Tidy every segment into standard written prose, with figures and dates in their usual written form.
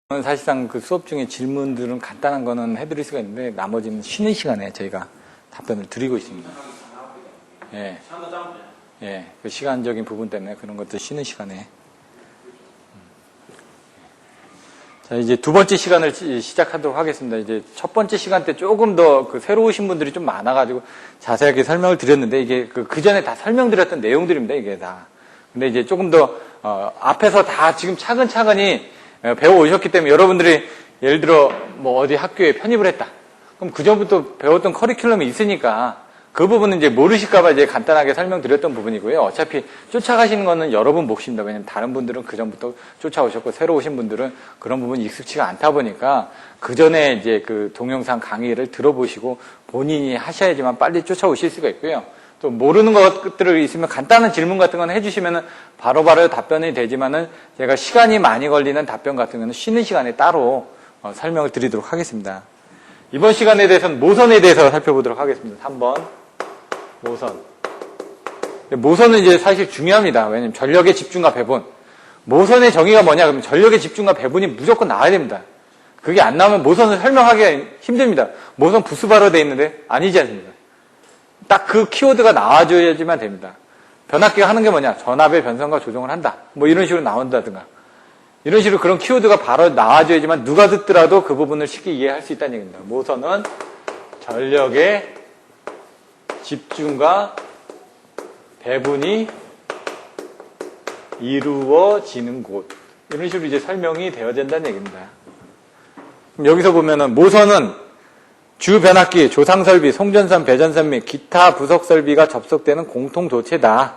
사실상 그 수업 중에 질문들은 간단한 거는 해드릴 수가 있는데 나머지는 쉬는 시간에 저희가 답변을 드리고 있습니다. 예. 예. 그 시간적인 부분 때문에 그런 것들 쉬는 시간에. 자, 이제 두 번째 시간을 시작하도록 하겠습니다. 이제 첫 번째 시간 때 조금 더 그 새로 오신 분들이 좀 많아가지고 자세하게 설명을 드렸는데 이게 그 전에 다 설명드렸던 내용들입니다. 이게 다. 근데 이제 조금 더, 앞에서 다 지금 차근차근히 배워 오셨기 때문에 여러분들이 예를 들어 뭐 어디 학교에 편입을 했다. 그럼 그 전부터 배웠던 커리큘럼이 있으니까 그 부분은 이제 모르실까봐 이제 간단하게 설명드렸던 부분이고요. 어차피 쫓아가시는 거는 여러분 몫입니다. 왜냐면 다른 분들은 그 전부터 쫓아오셨고 새로 오신 분들은 그런 부분이 익숙치가 않다 보니까 그 전에 이제 그 동영상 강의를 들어보시고 본인이 하셔야지만 빨리 쫓아오실 수가 있고요. 또 모르는 것들이 있으면 간단한 질문 같은 건 해주시면은 바로바로 답변이 되지만은 제가 시간이 많이 걸리는 답변 같은 거는 쉬는 시간에 따로 설명을 드리도록 하겠습니다. 이번 시간에 대해서는 모선에 대해서 살펴보도록 하겠습니다. 3번 모선. 모선은 이제 사실 중요합니다. 왜냐면 전력의 집중과 배분. 모선의 정의가 뭐냐 그러면 전력의 집중과 배분이 무조건 나와야 됩니다. 그게 안 나오면 모선을 설명하기가 힘듭니다. 모선 부수바로 돼 있는데 아니지 않습니까? 딱 그 키워드가 나와줘야지만 됩니다. 변압기가 하는 게 뭐냐? 전압의 변성과 조정을 한다. 뭐 이런 식으로 나온다든가. 이런 식으로 그런 키워드가 바로 나와줘야지만 누가 듣더라도 그 부분을 쉽게 이해할 수 있다는 얘기입니다. 모선은 전력의 집중과 배분이 이루어지는 곳. 이런 식으로 이제 설명이 되어야 된다는 얘기입니다. 그럼 여기서 보면은 모선은 주 변압기, 조상설비, 송전선, 배전선 및 기타 부속설비가 접속되는 공통도체다.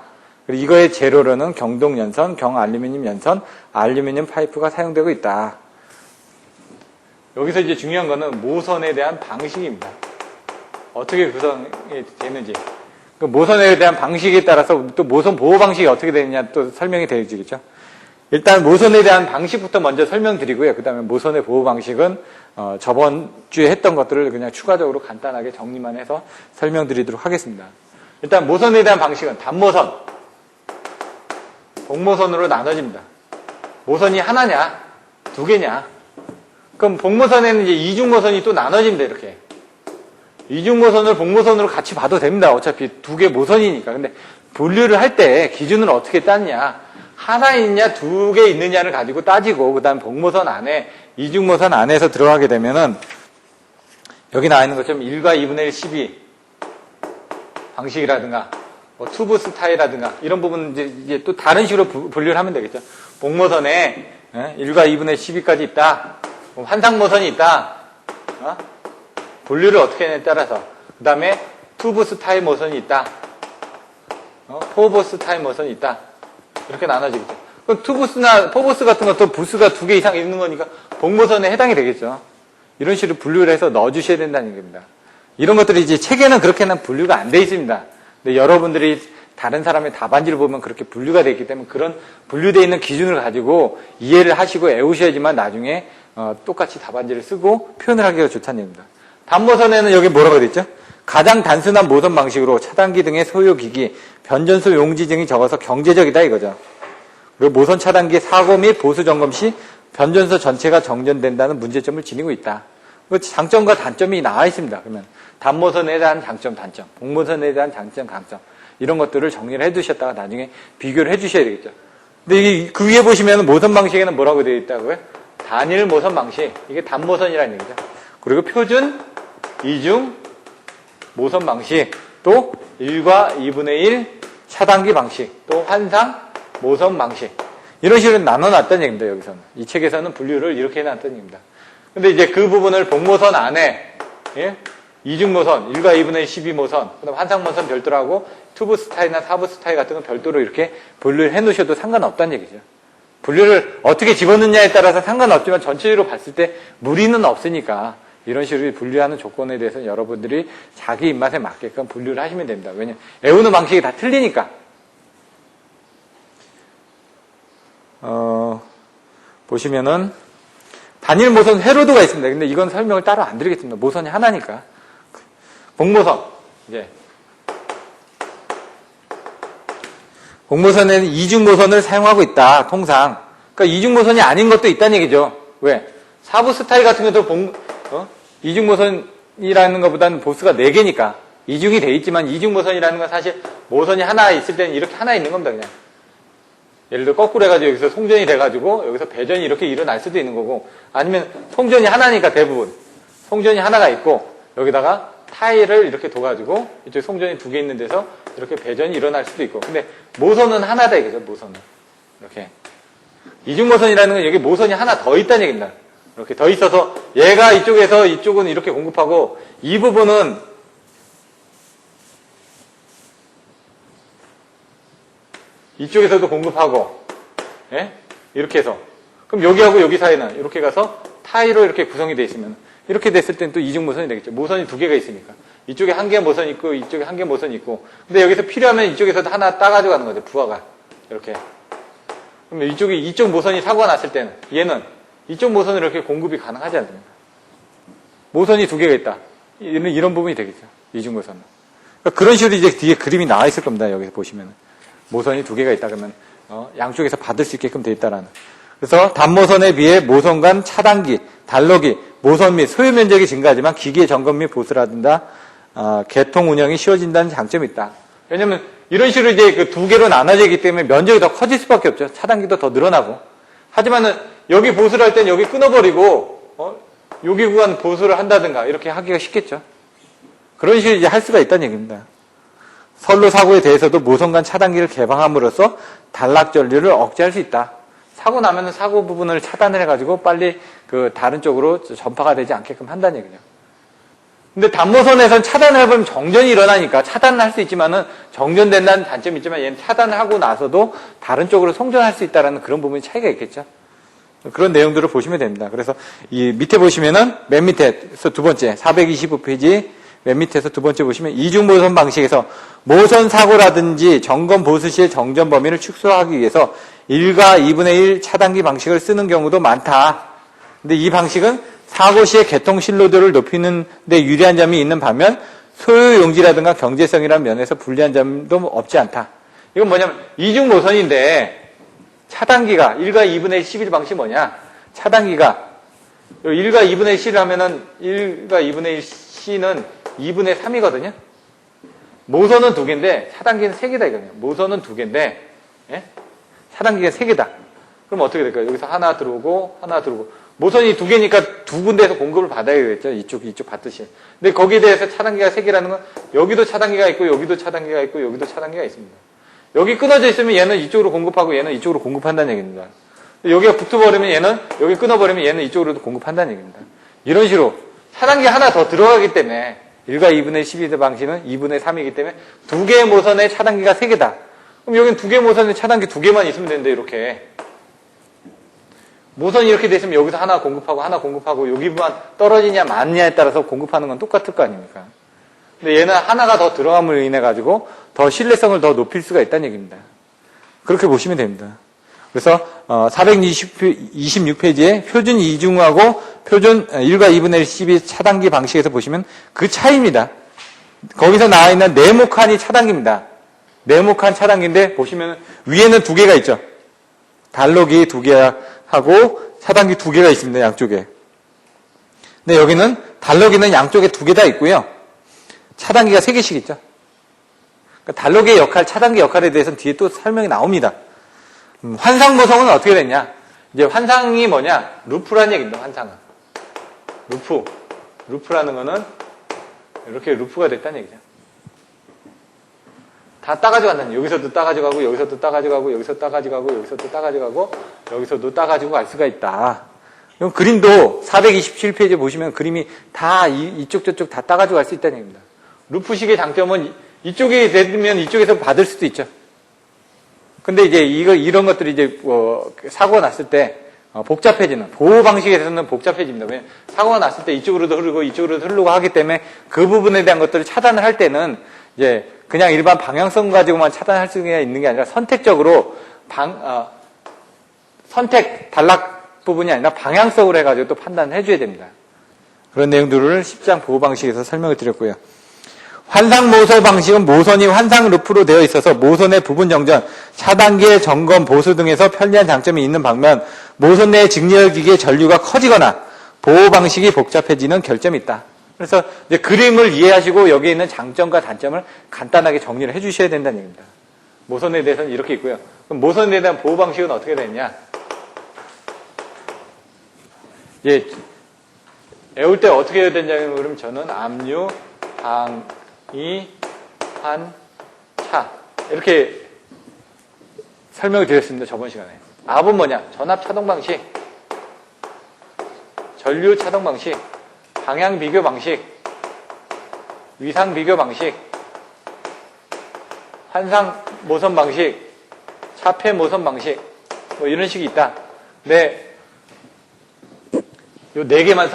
그리고 이거의 재료로는 경동연선, 경알루미늄 연선, 알루미늄 파이프가 사용되고 있다. 여기서 이제 중요한 거는 모선에 대한 방식입니다. 어떻게 구성이 되는지. 그 모선에 대한 방식에 따라서 또 모선 보호 방식이 어떻게 되느냐 또 설명이 되어지겠죠. 일단 모선에 대한 방식부터 먼저 설명드리고요. 그 다음에 모선의 보호 방식은 저번 주에 했던 것들을 그냥 추가적으로 간단하게 정리만 해서 설명드리도록 하겠습니다. 일단 모선에 대한 방식은 단모선, 복모선으로 나눠집니다. 모선이 하나냐, 두 개냐. 그럼 복모선에는 이제 이중모선이 또 나눠집니다. 이렇게. 이중모선을 복모선으로 같이 봐도 됩니다. 어차피 두 개 모선이니까. 근데 분류를 할 때 기준을 어떻게 땄냐. 하나 있냐, 두 개 있느냐를 가지고 따지고, 그 다음 복모선 안에, 이중모선 안에서 들어가게 되면은, 여기 나와 있는 것처럼 1과 2분의 1, 12 방식이라든가, 뭐 투부 스타일이라든가, 이런 부분은 이제 또 다른 식으로 분류를 하면 되겠죠. 복모선에 1과 2분의 12까지 있다. 환상모선이 있다. 분류를 어떻게 하냐에 따라서. 그 다음에 투부 스타일 모선이 있다. 포부 스타일 모선이 있다. 이렇게 나눠지겠죠. 그럼 투부스나 포부스 같은 것도 부스가 두 개 이상 있는 거니까 복모선에 해당이 되겠죠. 이런 식으로 분류를 해서 넣어주셔야 된다는 얘기입니다. 이런 것들이 이제 책에는 그렇게는 분류가 안 돼 있습니다. 근데 여러분들이 다른 사람의 답안지를 보면 그렇게 분류가 되어 있기 때문에 그런 분류되어 있는 기준을 가지고 이해를 하시고 외우셔야지만 나중에 똑같이 답안지를 쓰고 표현을 하기가 좋다는 얘기입니다. 단모선에는 여기 뭐라고 되어 있죠? 가장 단순한 모선 방식으로 차단기 등의 소요기기, 변전소 용지 등이 적어서 경제적이다 이거죠. 그리고 모선 차단기 사고 및 보수 점검 시 변전소 전체가 정전된다는 문제점을 지니고 있다. 장점과 단점이 나와 있습니다. 그러면 단모선에 대한 장점, 단점, 복모선에 대한 장점, 강점 이런 것들을 정리를 해두셨다가 나중에 비교를 해주셔야 되겠죠. 근데 이게 그 위에 보시면 모선 방식에는 뭐라고 되어 있다고요? 단일 모선 방식. 이게 단모선이라는 얘기죠. 그리고 표준, 이중, 모선 방식, 또 1과 2분의 1 차단기 방식, 또 환상 모선 방식. 이런 식으로 나눠놨다는 얘기입니다, 여기서는. 이 책에서는 분류를 이렇게 해놨다는 얘기입니다. 근데 이제 그 부분을 복모선 안에, 예? 이중모선, 1과 2분의 12모선, 그 다음 환상모선 별도로 하고, 투부 스타일이나 사부 스타일 같은 건 별도로 이렇게 분류를 해 놓으셔도 상관없다는 얘기죠. 분류를 어떻게 집어넣느냐에 따라서 상관없지만 전체적으로 봤을 때 무리는 없으니까, 이런 식으로 분류하는 조건에 대해서는 여러분들이 자기 입맛에 맞게끔 분류를 하시면 됩니다. 왜냐하면 외우는 방식이 다 틀리니까. 보시면은 단일 모선 회로도가 있습니다. 근데 이건 설명을 따로 안 드리겠습니다. 모선이 하나니까. 복모선. 이제 복모선에는 이중모선을 사용하고 있다. 통상. 그러니까 이중모선이 아닌 것도 있다는 얘기죠. 왜? 사부 스타일 같은 경우도 이중 모선이라는 것보다는 보스가 4개니까 이중이 돼 있지만 이중 모선이라는 건 사실 모선이 하나 있을 때는 이렇게 하나 있는 겁니다. 그냥 예를 들어 거꾸로 해가지고 여기서 송전이 돼가지고 여기서 배전이 이렇게 일어날 수도 있는 거고, 아니면 송전이 하나니까 대부분 송전이 하나가 있고 여기다가 타일을 이렇게 둬가지고 이쪽 송전이 2개 있는 데서 이렇게 배전이 일어날 수도 있고. 근데 모선은 하나다 이거죠. 모선은 이렇게 이중 모선이라는 건 여기 모선이 하나 더 있다는 얘기입니다. 이렇게 더 있어서 얘가 이쪽에서 이쪽은 이렇게 공급하고 이 부분은 이쪽에서도 공급하고, 예? 이렇게 해서 그럼 여기하고 여기 사이는 이렇게 가서 타일로 이렇게 구성이 되어 있으면 이렇게 됐을 땐 또 이중 모선이 되겠죠. 모선이 2개가 있으니까 이쪽에 1개 모선이 있고 이쪽에 1개 모선이 있고, 근데 여기서 필요하면 이쪽에서도 하나 따가지고 가는 거죠. 부하가 이렇게. 그러면 이쪽 모선이 사고가 났을 때는 얘는 이쪽 모선으로 이렇게 공급이 가능하지 않습니까? 모선이 2개가 있다. 이런 부분이 되겠죠. 이중 모선은. 그러니까 그런 식으로 이제 뒤에 그림이 나와 있을 겁니다. 여기서 보시면 모선이 2개가 있다 그러면 양쪽에서 받을 수 있게끔 되어 있다라는. 그래서 단모선에 비해 모선 간 차단기, 단로기, 모선 및 소요 면적이 증가하지만 기기의 점검 및 보수라든가 개통 운영이 쉬워진다는 장점이 있다. 왜냐면 이런 식으로 이제 그 2개로 나눠져 있기 때문에 면적이 더 커질 수밖에 없죠. 차단기도 더 늘어나고. 하지만은 여기 보수를 할 땐 여기 끊어버리고 여기 구간 보수를 한다든가 이렇게 하기가 쉽겠죠. 그런 식으로 이제 할 수가 있다는 얘기입니다. 선로 사고에 대해서도 모선 간 차단기를 개방함으로써 단락 전류를 억제할 수 있다. 사고 나면은 사고 부분을 차단을 해가지고 빨리 그 다른 쪽으로 전파가 되지 않게끔 한다는 얘기죠. 근데 단모선에서는 차단을 해보면 정전이 일어나니까 차단을 할 수 있지만은 정전된다는 단점이 있지만 얘는 차단을 하고 나서도 다른 쪽으로 송전할 수 있다는 그런 부분이 차이가 있겠죠. 그런 내용들을 보시면 됩니다. 그래서 이 밑에 보시면은 맨 밑에서 2번째 425페이지 맨 밑에서 2번째 보시면 이중 모선 방식에서 모선 사고라든지 점검 보수 시의 정전 범위를 축소하기 위해서 1과 2분의 1 차단기 방식을 쓰는 경우도 많다. 근데 이 방식은 사고 시의 개통 신뢰도를 높이는 데 유리한 점이 있는 반면 소요 용지라든가 경제성이라는 면에서 불리한 점도 없지 않다. 이건 뭐냐면 이중 모선인데 차단기가 1과 2분의 1 11 방식이 뭐냐? 차단기가 1과 2분의 1C를 하면은 1과 2분의 1 C는 2분의 3이거든요. 모선은 2개인데 차단기는 3개다 이거예요. 모선은 2개인데 예? 차단기가 3개다. 그럼 어떻게 될까요? 여기서 하나 들어오고 하나 들어오고. 모선이 2개니까 2군데에서 공급을 받아야겠죠. 이쪽 받듯이. 근데 거기에 대해서 차단기가 3개라는 건 여기도 차단기가 있고 여기도 차단기가 있고 여기도 차단기가 있습니다. 여기 끊어져 있으면 얘는 이쪽으로 공급하고 얘는 이쪽으로 공급한다는 얘기입니다. 여기가 붙어버리면 얘는 여기 끊어버리면 얘는 이쪽으로도 공급한다는 얘기입니다. 이런 식으로 차단기 하나 더 들어가기 때문에 1과 2분의 12의 방식은 2분의 3이기 때문에 2개의 모선에 차단기가 3개다. 그럼 여기는 2개의 모선에 차단기 2개만 있으면 되는데 이렇게 모선이 이렇게 됐으면 여기서 하나 공급하고 여기만 떨어지냐 많냐에 따라서 공급하는 건 똑같을 거 아닙니까? 근데 얘는 하나가 더 들어감으로 인해 가지고 더 신뢰성을 더 높일 수가 있다는 얘기입니다. 그렇게 보시면 됩니다. 그래서 426페이지에 표준 이중하고 표준 1과 2분의 1 12 차단기 방식에서 보시면 그 차이입니다. 거기서 나와 있는 네모칸이 차단기입니다. 네모칸 차단기인데 보시면 위에는 2개가 있죠. 단록이 2개하고 차단기 2개가 있습니다. 양쪽에. 근데 여기는 단록이는 양쪽에 2개 다 있고요. 차단기가 3개씩 있죠. 그러니까 단록의 역할, 차단기 역할에 대해서는 뒤에 또 설명이 나옵니다. 환상 모성은 어떻게 됐냐? 이제 환상이 뭐냐? 루프라는 얘기입니다. 환상은. 루프라는 거는 이렇게 루프가 됐다는 얘기죠. 다 따가지고 간다는 얘기죠. 여기서도 따가지고 가고 여기서도 따가지고 가고 여기서 따가지고 가고 여기서도 따가지고 가고 여기서도 따가지고 갈 수가 있다. 그럼 그림도 427페이지에 보시면 그림이 다 이쪽 저쪽 다 따가지고 갈 수 있다는 얘기입니다. 루프식의 장점은 이쪽이 되면 이쪽에서 받을 수도 있죠. 근데 이제 이런 것들이 이제 사고가 났을 때 복잡해지는 보호 방식에서는 복잡해집니다. 왜냐면 사고가 났을 때 이쪽으로도 흐르고 이쪽으로도 흐르고 하기 때문에 그 부분에 대한 것들을 차단을 할 때는 이제 그냥 일반 방향성 가지고만 차단할 수가 있는 게 아니라 선택적으로 선택 단락 부분이 아니라 방향성으로 해가지고 또 판단을 해줘야 됩니다. 그런 내용들을 10장 보호 방식에서 설명을 드렸고요. 환상 모선 방식은 모선이 환상 루프로 되어 있어서 모선의 부분 정전, 차단기의 점검, 보수 등에서 편리한 장점이 있는 반면 모선 내 직렬 기기의 전류가 커지거나 보호 방식이 복잡해지는 결점이 있다. 그래서 이제 그림을 이해하시고 여기에 있는 장점과 단점을 간단하게 정리를 해주셔야 된다는 얘기입니다. 모선에 대해서는 이렇게 있고요. 그럼 모선에 대한 보호 방식은 어떻게 되느냐? 이제 외울 때 어떻게 해야 되냐면 그러면 저는 압류, 방위, 환차 이렇게 설명을 드렸습니다. 저번 시간에. 압은 뭐냐? 전압 차동 방식, 전류 차동 방식, 방향 비교 방식, 위상 비교 방식, 환상 모선 방식, 차폐 모선 방식, 뭐 이런 식이 있다. 네. 요 4개만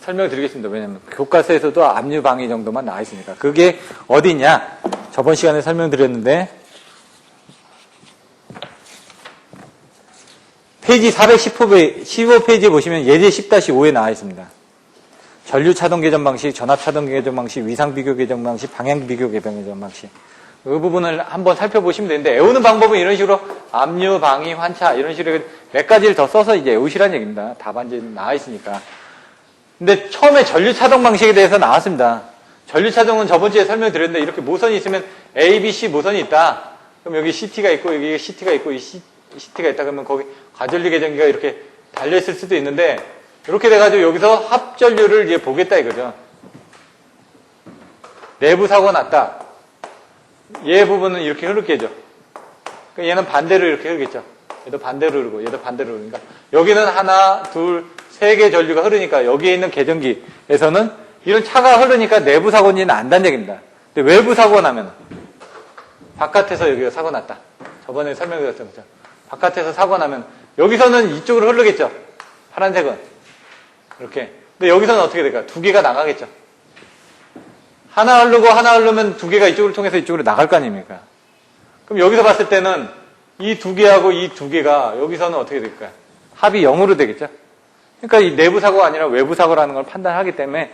설명드리겠습니다. 왜냐면 교과서에서도 압류 방위 정도만 나와 있으니까. 그게 어디냐? 저번 시간에 설명드렸는데 페이지 415페이지에 보시면 예제 10-5에 나와 있습니다. 전류 차동 계정 방식, 전압 차동 계정 방식, 위상 비교 계정 방식, 방향 비교 계정 방식. 그 부분을 한번 살펴보시면 되는데 외우는 방법은 이런 식으로 압류, 방위, 환차 이런 식으로 몇 가지를 더 써서 이제 외우시라는 얘기입니다. 답안지에 나와 있으니까. 근데 처음에 전류 차동 방식에 대해서 나왔습니다. 전류 차동은 저번 주에 설명드렸는데 이렇게 모선이 있으면 A, B, C 모선이 있다. 그럼 여기 CT가 있고 여기 CT가 있고 이 CT가 있다. 그러면 거기 과전류 계정기가 이렇게 달려있을 수도 있는데 이렇게 돼가지고 여기서 합전류를 이제 보겠다 이거죠. 내부 사고가 났다. 얘 부분은 이렇게 흐르겠죠. 얘는 반대로 이렇게 흐르겠죠. 얘도 반대로 흐르고 얘도 반대로 흐르니까 여기는 하나, 둘, 3개 전류가 흐르니까 여기에 있는 계정기에서는 이런 차가 흐르니까 내부 사고는 안다는 얘기입니다. 근데 외부 사고가 나면 바깥에서 여기가 사고 났다. 저번에 설명드렸던 거죠. 바깥에서 사고 나면 여기서는 이쪽으로 흐르겠죠. 파란색은 이렇게. 근데 여기서는 어떻게 될까요? 2개가 나가겠죠. 하나 흐르고 하나 흐르면 2개가 이쪽을 통해서 이쪽으로 나갈 거 아닙니까? 그럼 여기서 봤을 때는 이 2개하고 이 2개가 여기서는 어떻게 될까요? 합이 0으로 되겠죠. 그러니까 이 내부 사고가 아니라 외부 사고라는 걸 판단하기 때문에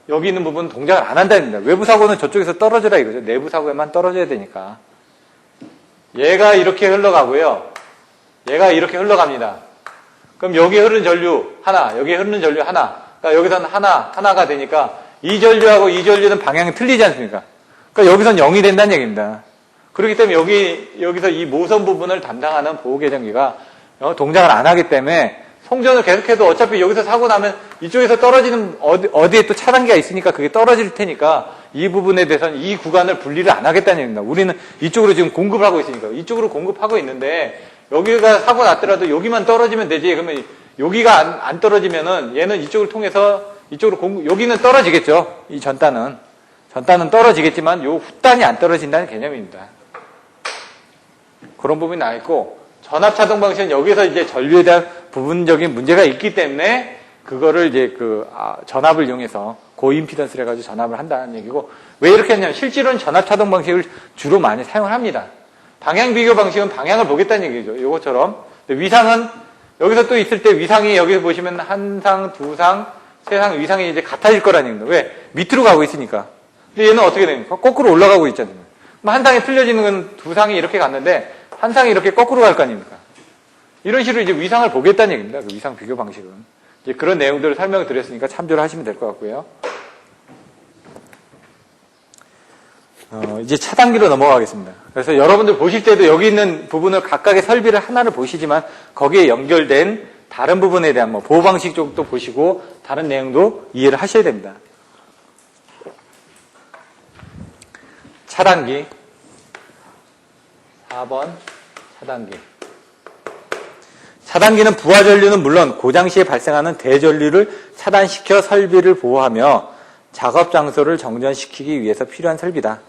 여기 있는 부분은 동작을 안 한다는 겁니다. 외부 사고는 저쪽에서 떨어져라 이거죠. 내부 사고에만 떨어져야 되니까. 얘가 이렇게 흘러가고요. 얘가 이렇게 흘러갑니다. 그럼 여기 흐르는 전류 하나, 여기 흐르는 전류 하나. 그러니까 여기서는 하나가 되니까 이 전류하고 이 전류는 방향이 틀리지 않습니까? 그러니까 여기선 0이 된다는 얘기입니다. 그렇기 때문에 여기서 이 모선 부분을 담당하는 보호계정기가 동작을 안 하기 때문에 송전을 계속해도 어차피 여기서 사고 나면 이쪽에서 떨어지는 어디에 또 차단기가 있으니까 그게 떨어질 테니까 이 부분에 대해서는 이 구간을 분리를 안 하겠다는 얘기입니다. 우리는 이쪽으로 지금 공급을 하고 있으니까 이쪽으로 공급하고 있는데 여기가 사고 났더라도 여기만 떨어지면 되지. 그러면 여기가 안 떨어지면은 얘는 이쪽을 통해서 이쪽으로 여기는 떨어지겠죠. 이 전단은 떨어지겠지만 요 후단이 안 떨어진다는 개념입니다. 그런 부분이 나와 있고 전압 차동 방식은 여기서 이제 전류에 대한 부분적인 문제가 있기 때문에 그거를 이제 전압을 이용해서 고임피던스를 해가지고 전압을 한다는 얘기고 왜 이렇게 했냐면 실제로는 전압 차동 방식을 주로 많이 사용을 합니다. 방향 비교 방식은 방향을 보겠다는 얘기죠. 요것처럼. 위상은 여기서 또 있을 때 위상이 여기 보시면 한 상, 두 상, 세 상 위상이 이제 같아질 거라는 얘기입니다. 왜? 밑으로 가고 있으니까. 근데 얘는 어떻게 됩니까? 거꾸로 올라가고 있잖아요. 한 상이 틀려지는 건 두 상이 이렇게 갔는데 한 상이 이렇게 거꾸로 갈 거 아닙니까? 이런 식으로 이제 위상을 보겠다는 얘기입니다. 그 위상 비교 방식은. 이제 그런 내용들을 설명을 드렸으니까 참조를 하시면 될 것 같고요. 이제 차단기로 넘어가겠습니다. 그래서 여러분들 보실 때도 여기 있는 부분을 각각의 설비를 하나를 보시지만 거기에 연결된 다른 부분에 대한 보호 방식 쪽도 보시고 다른 내용도 이해를 하셔야 됩니다. 차단기 4번 차단기. 차단기는 부하 전류는 물론 고장 시에 발생하는 대전류를 차단시켜 설비를 보호하며 작업 장소를 정전시키기 위해서 필요한 설비다.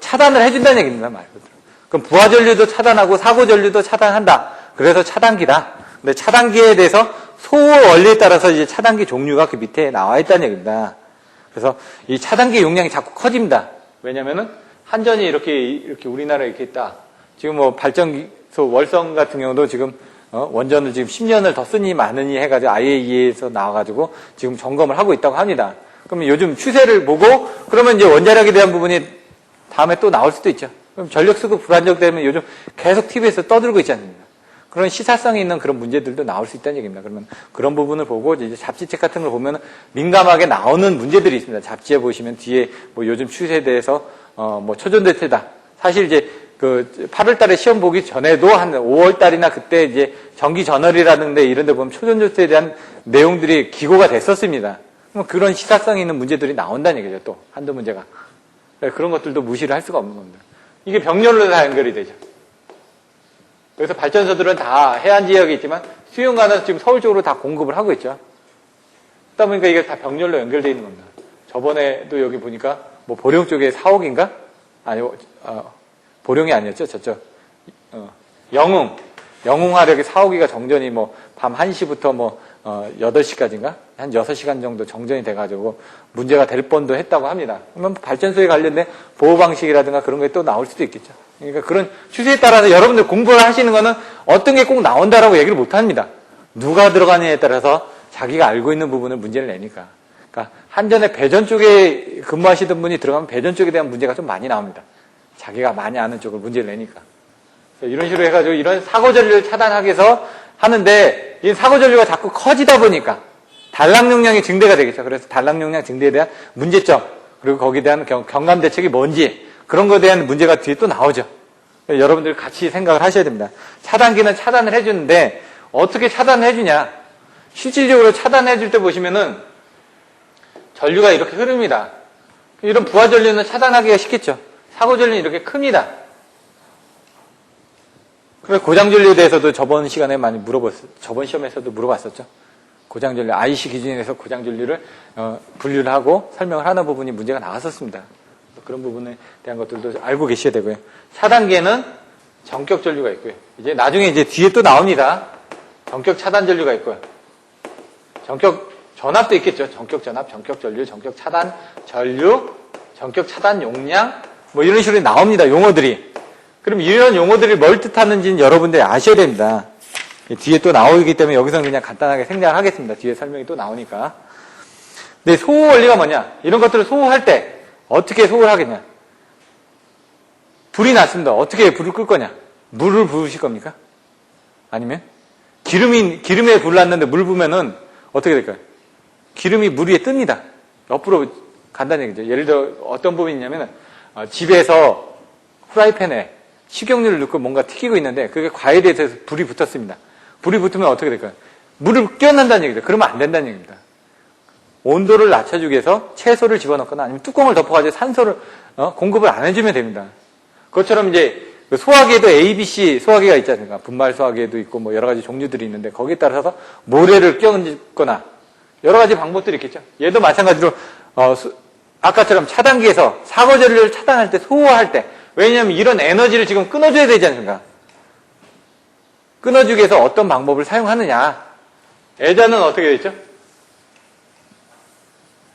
차단을 해준다는 얘기입니다, 말 그대로. 그럼 부하 전류도 차단하고 사고 전류도 차단한다. 그래서 차단기다. 근데 차단기에 대해서 소호 원리에 따라서 이제 차단기 종류가 그 밑에 나와 있다는 얘기입니다. 그래서 이 차단기 용량이 자꾸 커집니다. 왜냐면은 한전이 이렇게 우리나라에 이렇게 있다. 지금 발전소 월성 같은 경우도 지금 원전을 지금 10년을 더 쓰니 마느니 해가지고 IAEA에서 나와가지고 지금 점검을 하고 있다고 합니다. 그러면 요즘 추세를 보고 그러면 이제 원자력에 대한 부분이 다음에 또 나올 수도 있죠. 그럼 전력 수급 불안정되면 요즘 계속 TV에서 떠들고 있지 않습니까? 그런 시사성이 있는 그런 문제들도 나올 수 있다는 얘기입니다. 그러면 그런 부분을 보고 이제 잡지책 같은 걸 보면 민감하게 나오는 문제들이 있습니다. 잡지에 보시면 뒤에 뭐 요즘 추세에 대해서 뭐 초전대체다. 사실 이제 그 8월 달에 시험 보기 전에도 한 5월 달이나 그때 이제 정기저널이라든가 이런 데 보면 초전조태에 대한 내용들이 기고가 됐었습니다. 그런 시사성이 있는 문제들이 나온다는 얘기죠. 또 한두 문제가. 그런 것들도 무시를 할 수가 없는 겁니다. 이게 병렬로 다 연결이 되죠. 그래서 발전소들은 다 해안 지역에 있지만 수용가는 지금 서울 쪽으로 다 공급을 하고 있죠. 그러다 보니까 이게 다 병렬로 연결되어 있는 겁니다. 저번에도 여기 보니까 뭐 보령 쪽에 4억인가? 아니, 보령이 아니었죠. 저쪽. 영흥 하력에 4호기가 정전이 뭐 밤 1시부터 뭐 8시까지인가? 한 6시간 정도 정전이 돼가지고 문제가 될 뻔도 했다고 합니다. 그러면 발전소에 관련된 보호 방식이라든가 그런 게 또 나올 수도 있겠죠. 그러니까 그런 추세에 따라서 여러분들 공부를 하시는 거는 어떤 게 꼭 나온다라고 얘기를 못 합니다. 누가 들어가느냐에 따라서 자기가 알고 있는 부분을 문제를 내니까. 그러니까 한전에 배전 쪽에 근무하시던 분이 들어가면 배전 쪽에 대한 문제가 좀 많이 나옵니다. 자기가 많이 아는 쪽을 문제를 내니까. 이런 식으로 해가지고 이런 사고전류를 차단하기 위해서 하는데 이 사고전류가 자꾸 커지다 보니까 단락 용량이 증대가 되겠죠. 그래서 단락 용량 증대에 대한 문제점 그리고 거기에 대한 경감 대책이 뭔지 그런 것에 대한 문제가 뒤에 또 나오죠. 여러분들 같이 생각을 하셔야 됩니다. 차단기는 차단을 해주는데 어떻게 차단을 해주냐. 실질적으로 차단해 줄 때 보시면은 전류가 이렇게 흐릅니다. 이런 부하 전류는 차단하기가 쉽겠죠. 사고 전류는 이렇게 큽니다. 그래서 고장 전류에 대해서도 저번 시간에 많이 저번 시험에서도 물어봤었죠. 고장 전류, IC 기준에서 고장 전류를 분류를 하고 설명을 하는 부분이 문제가 나왔었습니다. 그런 부분에 대한 것들도 알고 계셔야 되고요. 차단기에는 전격 전류가 있고요. 이제 나중에 이제 뒤에 또 나옵니다. 전격 차단 전류가 있고요. 전격 전압도 있겠죠. 전격 전압, 전격 전류, 전격 차단 전류, 전격 차단 용량 뭐 이런 식으로 나옵니다. 용어들이. 그럼 이런 용어들이 뭘 뜻하는지는 여러분들이 아셔야 됩니다. 뒤에 또 나오기 때문에 여기서는 그냥 간단하게 생략을 하겠습니다. 뒤에 설명이 또 나오니까. 근데 소호 원리가 뭐냐? 이런 것들을 소호할 때 어떻게 소호를 하겠냐? 불이 났습니다. 어떻게 불을 끌 거냐? 물을 부으실 겁니까? 아니면 기름에 불 났는데 물 부으면은 어떻게 될까요? 기름이 물 위에 뜹니다. 옆으로 간다는 얘기죠. 예를 들어 어떤 부분이 있냐면 집에서 프라이팬에 식용유를 넣고 뭔가 튀기고 있는데 그게 과일에 대해서 불이 붙었습니다. 불이 붙으면 어떻게 될까요? 물을 끼얹는다는 얘기죠. 그러면 안 된다는 얘기입니다. 온도를 낮춰주기 위해서 채소를 집어넣거나 아니면 뚜껑을 덮어가지고 산소를 공급을 안 해주면 됩니다. 그것처럼 이제 소화기에도 ABC 소화기가 있지 않습니까? 분말 소화기에도 있고 뭐 여러 가지 종류들이 있는데 거기에 따라서 모래를 끼얹거나 여러 가지 방법들이 있겠죠. 얘도 마찬가지로 아까처럼 차단기에서 사고 전류를 차단할 때 소화할 때 왜냐하면 이런 에너지를 지금 끊어줘야 되지 않습니까? 끊어주기 위해서 어떤 방법을 사용하느냐. 예전은 어떻게 됐죠?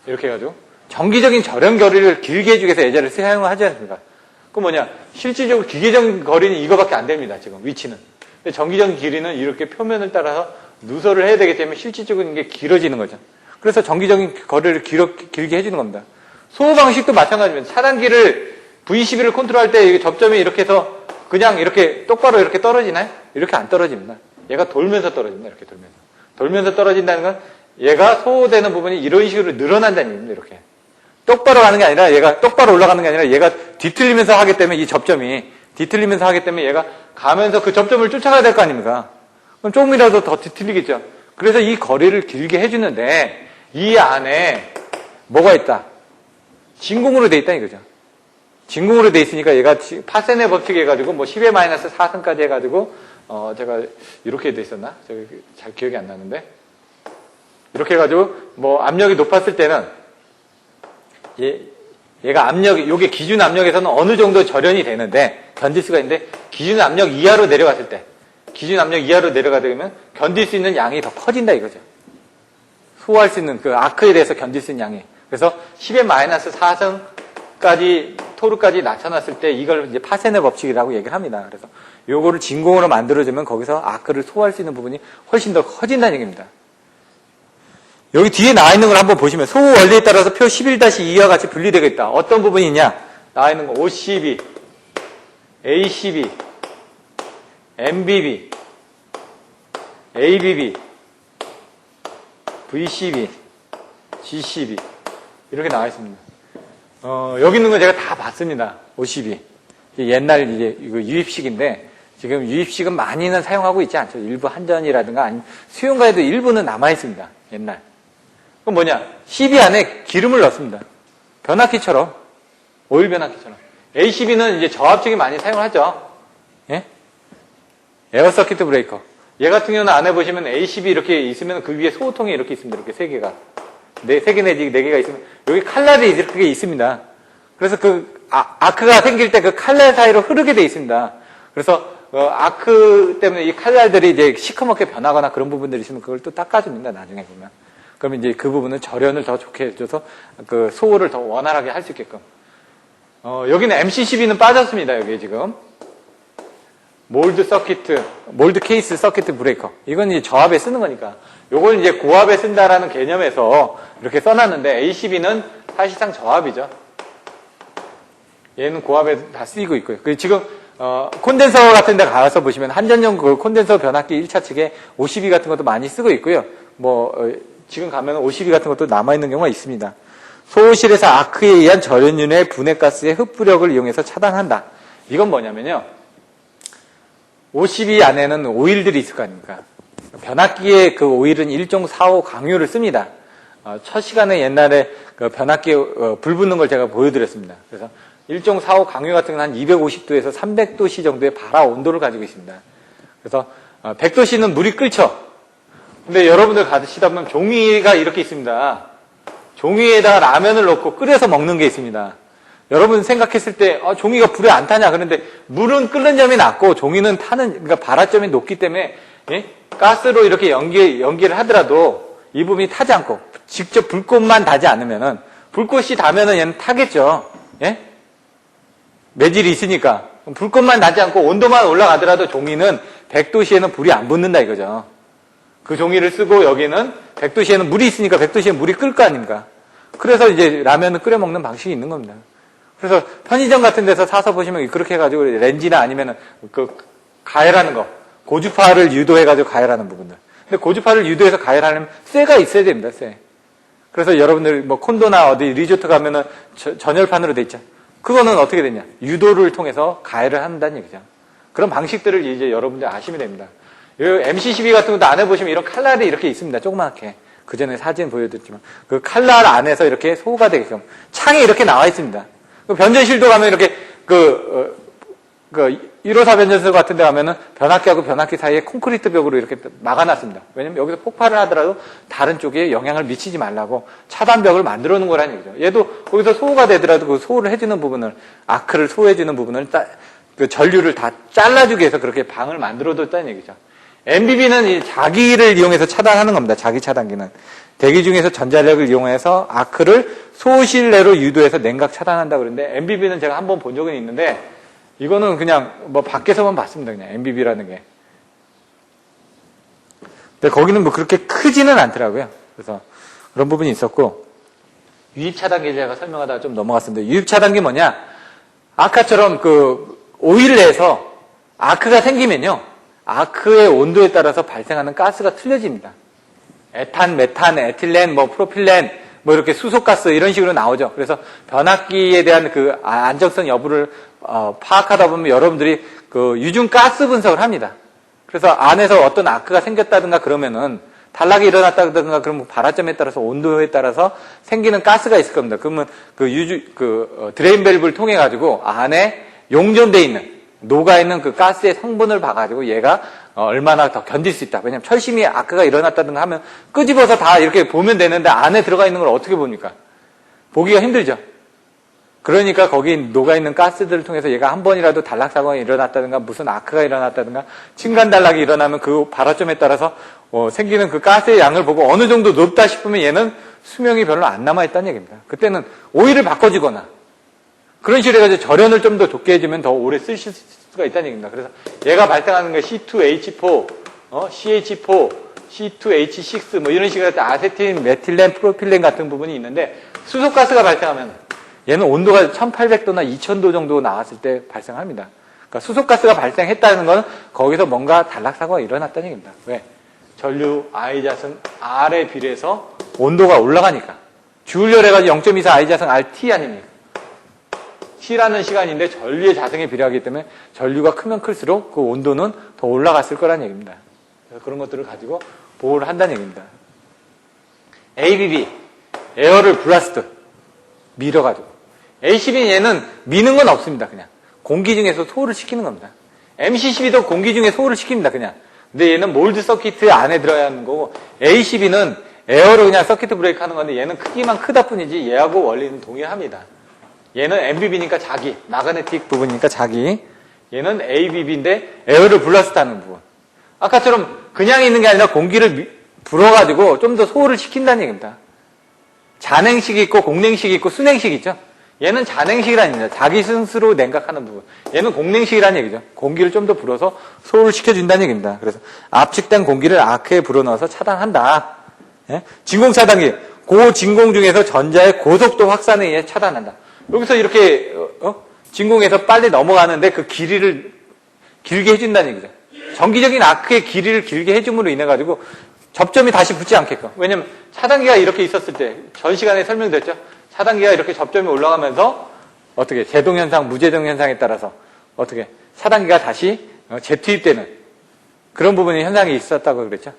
이렇게 해가지고 정기적인 절연 거리를 길게 해주기 위해서 예전을 사용을 하지 않습니까? 그럼 뭐냐? 실질적으로 기계적인 거리는 이거밖에 안 됩니다. 지금 위치는. 근데 정기적인 길이는 이렇게 표면을 따라서 누설을 해야 되기 때문에 실질적인 게 길어지는 거죠. 그래서 정기적인 거리를 길게 해주는 겁니다. 소호 방식도 마찬가지입니다. 차단기를 V12를 컨트롤할 때 접점이 이렇게 해서 그냥 이렇게 똑바로 이렇게 떨어지나요? 이렇게 안 떨어집니다. 얘가 돌면서 떨어집니다. 이렇게 돌면서. 돌면서 떨어진다는 건 얘가 소호되는 부분이 이런 식으로 늘어난다는 얘기입니다. 이렇게. 똑바로 가는 게 아니라 얘가 똑바로 올라가는 게 아니라 얘가 뒤틀리면서 하기 때문에 이 접점이 뒤틀리면서 하기 때문에 얘가 가면서 그 접점을 쫓아가야 될 거 아닙니까? 그럼 조금이라도 더 뒤틀리겠죠. 그래서 이 거리를 길게 해주는데 이 안에 뭐가 있다? 진공으로 돼 있다 이거죠. 진공으로 돼 있으니까 얘가 파세네 법칙 해가지고 뭐 10의 마이너스 4승까지 해가지고 제가 이렇게 돼 있었나? 제가 잘 기억이 안 나는데 이렇게 해가지고 뭐 압력이 높았을 때는 얘가 압력이 요게 기준 압력에서는 어느 정도 절연이 되는데 견딜 수가 있는데 기준 압력 이하로 내려갔을 때 기준 압력 이하로 내려가게 되면 견딜 수 있는 양이 더 커진다 이거죠. 소화할 수 있는 그 아크에 대해서 견딜 수 있는 양이. 그래서 10의 마이너스 4승까지 토르까지 낮춰놨을 때 이걸 이제 파세네 법칙이라고 얘기를 합니다. 그래서 요거를 진공으로 만들어주면 거기서 아크를 소화할 수 있는 부분이 훨씬 더 커진다는 얘기입니다. 여기 뒤에 나와 있는 걸 한번 보시면 소호 원리에 따라서 표 11-2와 같이 분리되겠다. 어떤 부분이 있냐? 나와 있는 거 OCB, ACB, MBB ABB, VCB, GCB 이렇게 나와 있습니다. 여기 있는 거 제가 다 봤습니다. 52. 옛날 이제 이거 유입식인데 지금 유입식은 많이는 사용하고 있지 않죠. 일부 한전이라든가 아니면 수용가에도 일부는 남아 있습니다. 옛날. 그건 뭐냐? CB 안에 기름을 넣습니다. 변압기처럼, 오일 변압기처럼. ACB는 이제 저압적이 많이 사용을 하죠. 예? 에어 서킷 브레이커. 얘 같은 경우는 안에 보시면 ACB 이렇게 있으면 그 위에 소호통이 이렇게 있습니다. 이렇게 세 개가. 세 개 내지 네 개가 있으면 여기 칼날이 이렇게 있습니다. 그래서 그 아크가 생길 때 그 칼날 사이로 흐르게 돼 있습니다. 그래서 아크 때문에 이 칼날들이 이제 시커멓게 변하거나 그런 부분들이 있으면 그걸 또 닦아줍니다. 나중에 보면. 그럼 이제 그 부분은 절연을 더 좋게 해줘서 그 소호를 더 원활하게 할 수 있게끔. 여기는 MCCB는 빠졌습니다. 여기 지금. 몰드 케이스 서킷 브레이커. 이건 이제 저압에 쓰는 거니까. 요걸 이제 고압에 쓴다라는 개념에서 이렇게 써놨는데 ACB는 사실상 저압이죠. 얘는 고압에 다 쓰이고 있고요. 지금 콘덴서 같은 데 가서 보시면 한전용 그 콘덴서 변압기 1차 측에 52 같은 것도 많이 쓰고 있고요. 지금 가면 52 같은 것도 남아있는 경우가 있습니다. 소호실에서 아크에 의한 절연륜의 분해가스의 흡부력을 이용해서 차단한다. 이건 뭐냐면요. 52 안에는 오일들이 있을 거 아닙니까? 변압기에 그 오일은 1.45 강유를 씁니다. 첫 시간에 옛날에 그 변압기에 불 붙는 걸 제가 보여드렸습니다. 그래서 1.45 강유 같은 건 한 250도에서 300도씨 정도의 발화 온도를 가지고 있습니다. 그래서 100도씨는 물이 끓죠. 근데 여러분들 가시다 보면 종이가 이렇게 있습니다. 종이에다가 라면을 넣고 끓여서 먹는 게 있습니다. 여러분 생각했을 때 종이가 불에 안 타냐? 그런데 물은 끓는 점이 낮고 종이는 그러니까 발화점이 높기 때문에 가스로 이렇게 연기를 하더라도 이 부분이 타지 않고 직접 불꽃만 다지 않으면은 불꽃이 다면은 얘는 타겠죠. 예? 매질이 있으니까 불꽃만 나지 않고 온도만 올라가더라도 종이는 100도씨에는 불이 안 붙는다 이거죠. 그 종이를 쓰고 여기는 100도씨에는 물이 있으니까 100도씨에 물이 끓을 거 아닙니까? 그래서 이제 라면을 끓여 먹는 방식이 있는 겁니다. 그래서 편의점 같은 데서 사서 보시면 그렇게 해가지고 렌지나 아니면은 그 가열하는 거, 고주파를 유도해가지고 가열하는 부분들. 근데 고주파를 유도해서 가열하려면 쇠가 있어야 됩니다, 쇠. 그래서 여러분들 콘도나 어디 리조트 가면은 전열판으로 돼 있죠. 그거는 어떻게 되냐? 유도를 통해서 가열을 한다는 얘기죠. 그런 방식들을 이제 여러분들 아시면 됩니다. MCCB 같은 것도 안에 보시면 이런 칼날이 이렇게 있습니다. 조그맣게. 그 전에 사진 보여드렸지만. 그 칼날 안에서 이렇게 소호가 되게끔. 창이 이렇게 나와 있습니다. 변전실도 가면 이렇게 154 변전소 같은 데 가면은 변압기하고 변압기 사이에 콘크리트 벽으로 이렇게 막아놨습니다. 왜냐면 여기서 폭발을 하더라도 다른 쪽에 영향을 미치지 말라고 차단벽을 만들어 놓은 거라는 얘기죠. 얘도 거기서 소호가 되더라도 그 소호를 해주는 부분을, 아크를 소호해주는 부분을 그 전류를 다 잘라주기 위해서 그렇게 방을 만들어 뒀다는 얘기죠. MBB는 이 자기를 이용해서 차단하는 겁니다. 자기 차단기는. 대기 중에서 전자력을 이용해서 아크를 소실 내로 유도해서 냉각 차단한다 그러는데 MBB는 제가 한번 본 적은 있는데 이거는 그냥 밖에서만 봤습니다. 그냥 MBB라는 게. 근데 거기는 그렇게 크지는 않더라고요. 그래서 그런 부분이 있었고 유입 차단기 제가 설명하다가 좀 넘어갔습니다. 유입 차단기 뭐냐? 아까처럼 오일 내에서 아크가 생기면요. 아크의 온도에 따라서 발생하는 가스가 틀려집니다. 에탄, 메탄, 에틸렌, 프로필렌, 이렇게 수소가스 이런 식으로 나오죠. 그래서 변압기에 대한 그 안정성 여부를 파악하다 보면 여러분들이 그 유중 가스 분석을 합니다. 그래서 안에서 어떤 아크가 생겼다든가 그러면은 단락이 일어났다든가 그러면 발화점에 따라서 온도에 따라서 생기는 가스가 있을 겁니다. 그러면 드레인 밸브를 통해 가지고 안에 용존돼 있는 녹아있는 그 가스의 성분을 봐가지고 얘가 얼마나 더 견딜 수 있다. 왜냐면 철심히 아크가 일어났다든가 하면 끄집어서 다 이렇게 보면 되는데 안에 들어가 있는 걸 어떻게 봅니까? 보기가 힘들죠. 그러니까 거기 녹아있는 가스들을 통해서 얘가 한 번이라도 단락사고가 일어났다든가 무슨 아크가 일어났다든가 층간단락이 일어나면 그 발화점에 따라서 생기는 그 가스의 양을 보고 어느 정도 높다 싶으면 얘는 수명이 별로 안 남아있다는 얘기입니다. 그때는 오일을 바꿔주거나 그런 식으로 해가지고 절연을 좀 더 좋게 해주면 더 오래 쓰실 수가 있다는 얘기입니다. 그래서 얘가 발생하는 게 C2H4, CH4, C2H6 이런 식으로 아세틸, 메틸렌, 프로필렌 같은 부분이 있는데 수소가스가 발생하면 얘는 온도가 1800도나 2000도 정도 나왔을 때 발생합니다. 그러니까 수소가스가 발생했다는 건 거기서 뭔가 단락사고가 일어났다는 얘기입니다. 왜? 전류 I자승 R에 비례해서 온도가 올라가니까. 주울열 해가지고 0.24 I자승 RT 아닙니까? T라는 시간인데 전류의 자승에 비례하기 때문에 전류가 크면 클수록 그 온도는 더 올라갔을 거란 얘기입니다. 그래서 그런 것들을 가지고 보호를 한다는 얘기입니다. ABB, 에어를 블라스트, 밀어가지고. ACB 얘는 미는 건 없습니다, 그냥. 공기 중에서 소홀을 시키는 겁니다. MC12도 공기 중에 소홀을 시킵니다, 그냥. 근데 얘는 몰드 서키트 안에 들어야 하는 거고, ACB는 에어로 그냥 서키트 브레이크 하는 건데, 얘는 크기만 크다 뿐이지, 얘하고 원리는 동일합니다. 얘는 MBB니까 자기, 마그네틱 부분이니까 자기. 얘는 ABB인데, 에어를 블라스트 하는 부분. 아까처럼 그냥 있는 게 아니라 공기를 불어가지고 좀 더 소홀을 시킨다는 얘기입니다. 잔행식이 있고 공냉식이 있고 순행식이 있죠. 얘는 잔행식이라는 얘기입니다. 자기 스스로 냉각하는 부분. 얘는 공냉식이라는 얘기죠. 공기를 좀 더 불어서 소홀을 시켜준다는 얘기입니다. 그래서 압축된 공기를 아크에 불어넣어서 차단한다. 예? 진공차단기. 고진공 중에서 전자의 고속도 확산에 의해 차단한다. 여기서 이렇게 진공에서 빨리 넘어가는데 그 길이를 길게 해준다는 얘기죠. 정기적인 아크의 길이를 길게 해줌으로 인해 가지고 접점이 다시 붙지 않게끔. 왜냐면 차단기가 이렇게 있었을 때 전 시간에 설명됐죠. 차단기가 이렇게 접점이 올라가면서 어떻게 제동현상, 무제동현상에 따라서 어떻게 차단기가 다시 재투입되는 그런 부분이 현상이 있었다고 그랬죠.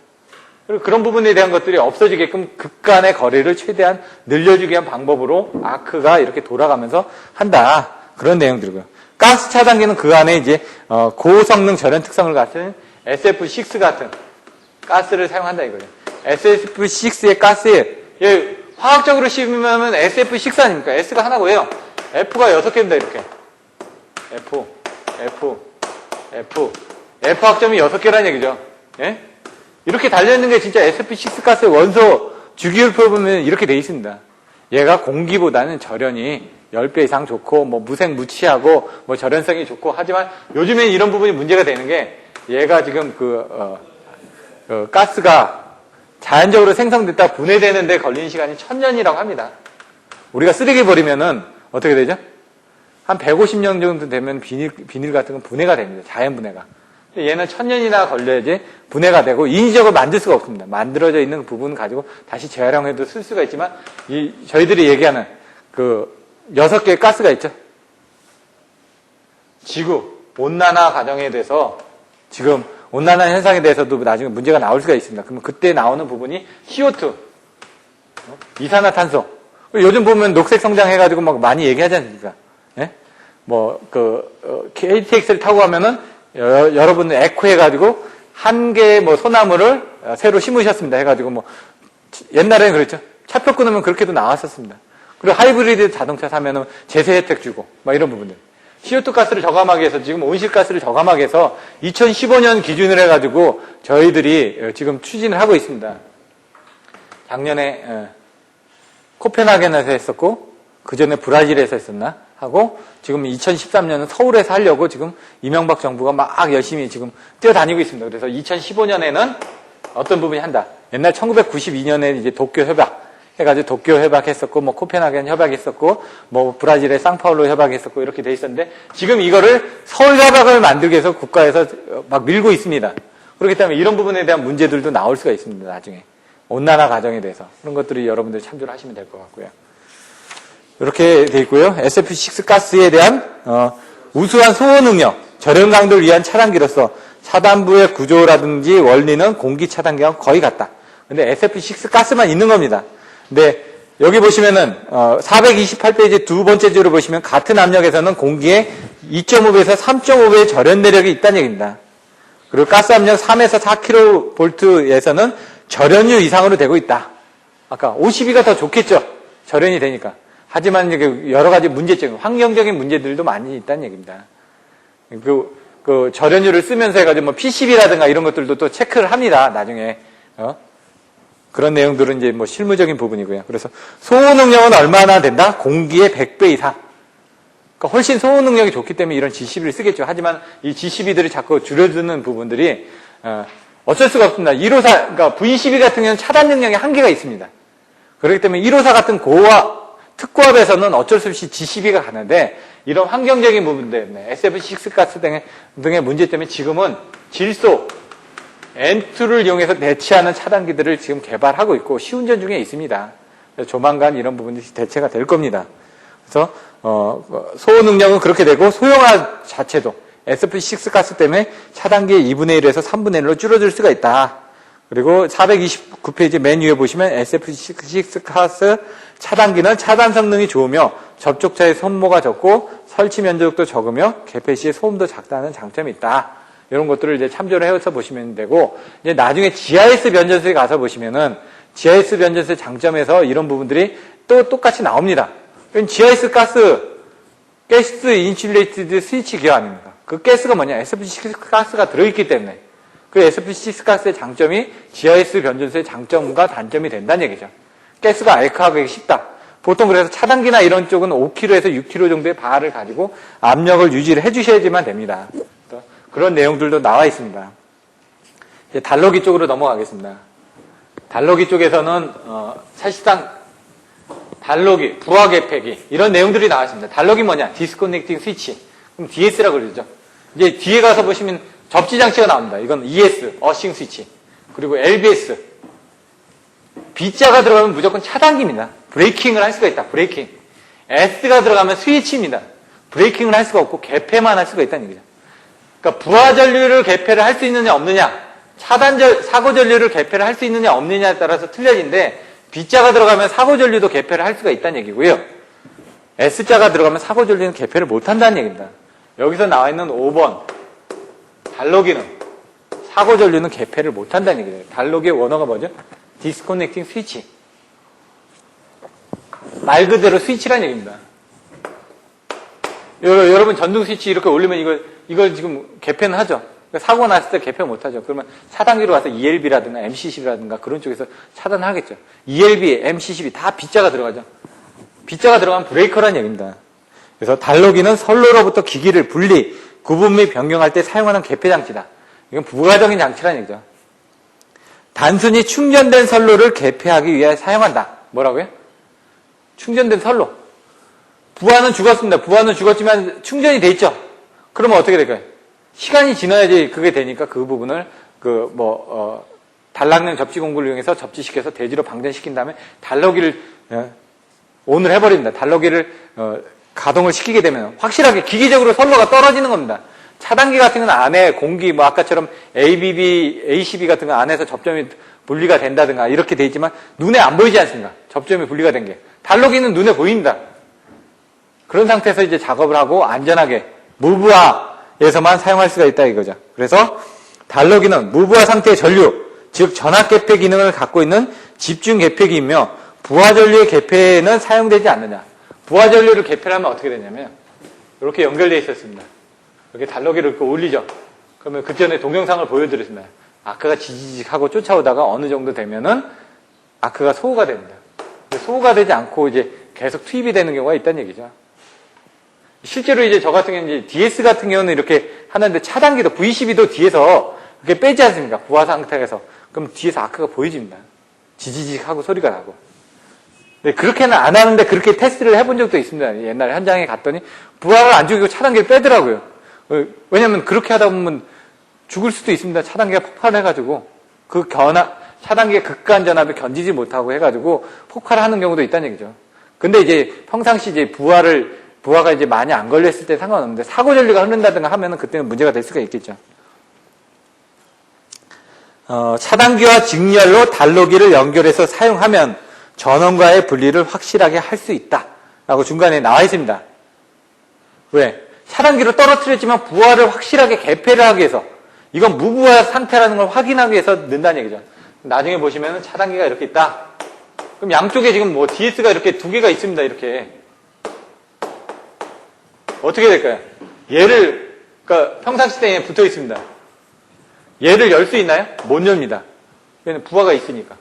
그리고 그런 부분에 대한 것들이 없어지게끔 극간의 거리를 최대한 늘려주기 위한 방법으로 아크가 이렇게 돌아가면서 한다. 그런 내용들이고요. 가스 차단기는 그 안에 이제 고성능 절연 특성을 갖춘 SF6 같은 가스를 사용한다 이거예요. SF6의 가스에 화학적으로 씹으면 SF6 아닙니까? S가 하나고 해요. F가 6개입니다. 이렇게 F 학점이 6개라는 얘기죠. 예? 이렇게 달려있는 게 진짜 SF6 가스의 원소 주기율표 보면 이렇게 돼 있습니다. 얘가 공기보다는 절연이 10배 이상 좋고 뭐 무색무취하고 뭐 절연성이 좋고 하지만 요즘엔 이런 부분이 문제가 되는 게 얘가 지금 가스가 자연적으로 생성됐다 분해되는데 걸리는 시간이 1000년이라고 합니다. 우리가 쓰레기 버리면은 어떻게 되죠? 한 150년 정도 되면 비닐 같은 건 분해가 됩니다. 자연 분해가. 얘는 1000년이나 걸려야지 분해가 되고 인위적으로 만들 수가 없습니다. 만들어져 있는 부분 가지고 다시 재활용해도 쓸 수가 있지만 저희들이 얘기하는 6개의 가스가 있죠. 지구 온난화 과정에 대해서 지금 온난화 현상에 대해서도 나중에 문제가 나올 수가 있습니다. 그러면 그때 나오는 부분이 CO2, 이산화탄소. 요즘 보면 녹색 성장해가지고 막 많이 얘기하지 않습니까? 예? KTX를 타고 가면은 여러분 에코해가지고 한 개의 소나무를 새로 심으셨습니다. 해가지고 옛날에는 그랬죠. 차표 끊으면 그렇게도 나왔었습니다. 그리고 하이브리드 자동차 사면은 제세 혜택 주고 이런 부분들. CO2 가스를 저감하기 위해서 지금 온실가스를 저감하기 위해서 2015년 기준을 해가지고 저희들이 지금 추진을 하고 있습니다. 작년에 코펜하겐에서 했었고 그 전에 브라질에서 했었나 하고 지금 2013년은 서울에서 하려고 지금 이명박 정부가 막 열심히 지금 뛰어다니고 있습니다. 그래서 2015년에는 어떤 부분이 한다. 옛날 1992년에 이제 도쿄 협약 해가지고 도쿄 협약했었고, 코펜하겐 협약했었고, 브라질의 상파울루 협약했었고, 이렇게 돼 있었는데, 지금 이거를 서울 협약을 만들기 위해서 국가에서 막 밀고 있습니다. 그렇기 때문에 이런 부분에 대한 문제들도 나올 수가 있습니다, 나중에. 온난화 과정에 대해서. 그런 것들이 여러분들이 참조를 하시면 될 것 같고요. 이렇게 돼 있고요. SF6 가스에 대한, 우수한 소호 능력, 절연 강도를 위한 차단기로서 차단부의 구조라든지 원리는 공기 차단기와 거의 같다. 근데 SF6 가스만 있는 겁니다. 근데 여기 보시면은 428페이지 두 번째 줄을 보시면 같은 압력에서는 공기에 2.5배에서 3.5배의 절연 내력이 있다는 얘기입니다. 그리고 가스 압력 3에서 4kV에서는 절연유 이상으로 되고 있다. 아까 52가 더 좋겠죠. 절연이 되니까. 하지만 여러 가지 문제점, 환경적인 문제들도 많이 있다는 얘기입니다. 그 절연유를 쓰면서 해가지고 PCB라든가 이런 것들도 또 체크를 합니다. 나중에. 그런 내용들은 이제 실무적인 부분이고요. 그래서 소호 능력은 얼마나 된다? 공기의 100배 이상. 그러니까 훨씬 소호 능력이 좋기 때문에 이런 G12를 쓰겠죠. 하지만 이 G12들이 자꾸 줄여드는 부분들이 어쩔 수가 없습니다. 154, 그러니까 V12 같은 경우는 차단 능력에 한계가 있습니다. 그렇기 때문에 154 같은 특고압에서는 어쩔 수 없이 G12가 가는데 이런 환경적인 부분들, SF6 가스 등의 문제 때문에 지금은 질소, N2를 이용해서 대체하는 차단기들을 지금 개발하고 있고 시운전 중에 있습니다. 조만간 이런 부분이 대체가 될 겁니다. 그래서 소호 능력은 그렇게 되고 소형화 자체도 SF6 가스 때문에 차단기의 2분의 1에서 3분의 1로 줄어들 수가 있다. 그리고 429페이지 맨 위에 보시면 SF6 가스 차단기는 차단 성능이 좋으며 접촉자의 손모가 적고 설치 면적도 적으며 개폐 시에 소음도 작다는 장점이 있다. 이런 것들을 이제 참조를 해서 보시면 되고, 이제 나중에 GIS 변전소에 가서 보시면은 GIS 변전소의 장점에서 이런 부분들이 또 똑같이 나옵니다. GIS 가스 인슐레이티드 스위치 기어 아닙니까? 그 가스가 뭐냐? SF6 가스가 들어있기 때문에 그 SF6 가스의 장점이 GIS 변전소의 장점과 단점이 된다는 얘기죠. 가스가 알카하기 쉽다. 보통 그래서 차단기나 이런 쪽은 5kg에서 6kg 정도의 바를 가지고 압력을 유지를 해주셔야지만 됩니다. 그런 내용들도 나와 있습니다. 이제 달러기 쪽으로 넘어가겠습니다. 달러기 쪽에서는 사실상 달러기, 부하 개폐기 이런 내용들이 나와 있습니다. 달러기 뭐냐? 디스커넥팅 스위치. 그럼 DS라고 그러죠. 이제 뒤에 가서 보시면 접지 장치가 나옵니다. 이건 ES, 어싱 스위치. 그리고 LBS. B자가 들어가면 무조건 차단기입니다. 브레이킹을 할 수가 있다. 브레이킹. S가 들어가면 스위치입니다. 브레이킹을 할 수가 없고 개폐만 할 수가 있다는 얘기죠. 그러니까 부하 전류를 개폐를 할 수 있느냐 없느냐, 사고 전류를 개폐를 할 수 있느냐 없느냐에 따라서 틀려진데 B자가 들어가면 사고 전류도 개폐를 할 수가 있다는 얘기고요. S자가 들어가면 사고 전류는 개폐를 못 한다는 얘기입니다. 여기서 나와 있는 5번 달러기는 사고 전류는 개폐를 못 한다는 얘기예요. 달러기의 원어가 뭐죠? 디스커넥팅 스위치. 말 그대로 스위치라는 얘기입니다. 여러분 전등 스위치 이렇게 올리면 이걸 지금 개폐는 하죠. 사고가 났을 때 개폐 못 하죠. 그러면 차단기로 가서 ELB라든가 MCCB라든가 그런 쪽에서 차단을 하겠죠. ELB, MCCB 다 B자가 들어가죠. B자가 들어가면 브레이커라는 얘기입니다. 그래서 달러기는 선로로부터 기기를 분리, 구분 및 변경할 때 사용하는 개폐 장치다. 이건 부가적인 장치라는 얘기죠. 단순히 충전된 선로를 개폐하기 위해 사용한다. 뭐라고요? 충전된 선로. 부하는 죽었습니다. 부하는 죽었지만 충전이 돼 있죠. 그러면 어떻게 될까요? 시간이 지나야지 그게 되니까 그 부분을 단락능 접지 공구를 이용해서 접지시켜서 대지로 방전시킨 다음에 달러기를 온을 해버립니다. 달러기를 가동을 시키게 되면 확실하게 기기적으로 선로가 떨어지는 겁니다. 차단기 같은 건 안에 공기, 아까처럼 ABB, ACB 같은 건 안에서 접점이 분리가 된다든가 이렇게 돼 있지만 눈에 안 보이지 않습니까? 접점이 분리가 된 게. 달러기는 눈에 보입니다. 그런 상태에서 이제 작업을 하고 안전하게 무부하에서만 사용할 수가 있다 이거죠. 그래서 달러기는 무부하 상태의 전류, 즉 전압 개폐 기능을 갖고 있는 집중 개폐기이며 부하 전류의 개폐에는 사용되지 않느냐. 부하 전류를 개폐를 하면 어떻게 되냐면 이렇게 연결되어 있었습니다. 이렇게 달러기를 이렇게 올리죠. 그러면 그 전에 동영상을 보여드렸습니다. 아크가 지지직하고 쫓아오다가 어느 정도 되면은 아크가 소호가 됩니다. 소호가 되지 않고 이제 계속 투입이 되는 경우가 있다는 얘기죠. 실제로 이제 저 같은 경우는 이제 DS 같은 경우는 이렇게 하는데 차단기도 V12도 뒤에서 이렇게 빼지 않습니까? 부하 상태에서. 그럼 뒤에서 아크가 보여집니다. 지지직하고 소리가 나고. 네, 그렇게는 안 하는데 그렇게 테스트를 해본 적도 있습니다. 옛날에 현장에 갔더니 부하를 안 죽이고 차단기를 빼더라고요. 왜냐면 그렇게 하다 보면 죽을 수도 있습니다. 차단기가 폭발해가지고 차단기의 극한 전압을 견디지 못하고 해가지고 폭발을 하는 경우도 있다는 얘기죠. 근데 이제 평상시 이제 부하가 이제 많이 안 걸렸을 때 상관없는데 사고 전류가 흐른다든가 하면은 그때는 문제가 될 수가 있겠죠. 차단기와 직렬로 달러기를 연결해서 사용하면 전원과의 분리를 확실하게 할 수 있다라고 중간에 나와 있습니다. 왜? 차단기로 떨어뜨렸지만 부하를 확실하게 개폐를 하기 위해서 이건 무부하 상태라는 걸 확인하기 위해서 넣는다는 얘기죠. 나중에 보시면 차단기가 이렇게 있다. 그럼 양쪽에 지금 DS가 이렇게 두 개가 있습니다. 이렇게 어떻게 될까요? 그러니까 평상시 때에 붙어 있습니다. 얘를 열 수 있나요? 못 엽니다. 왜냐면 부하가 있으니까.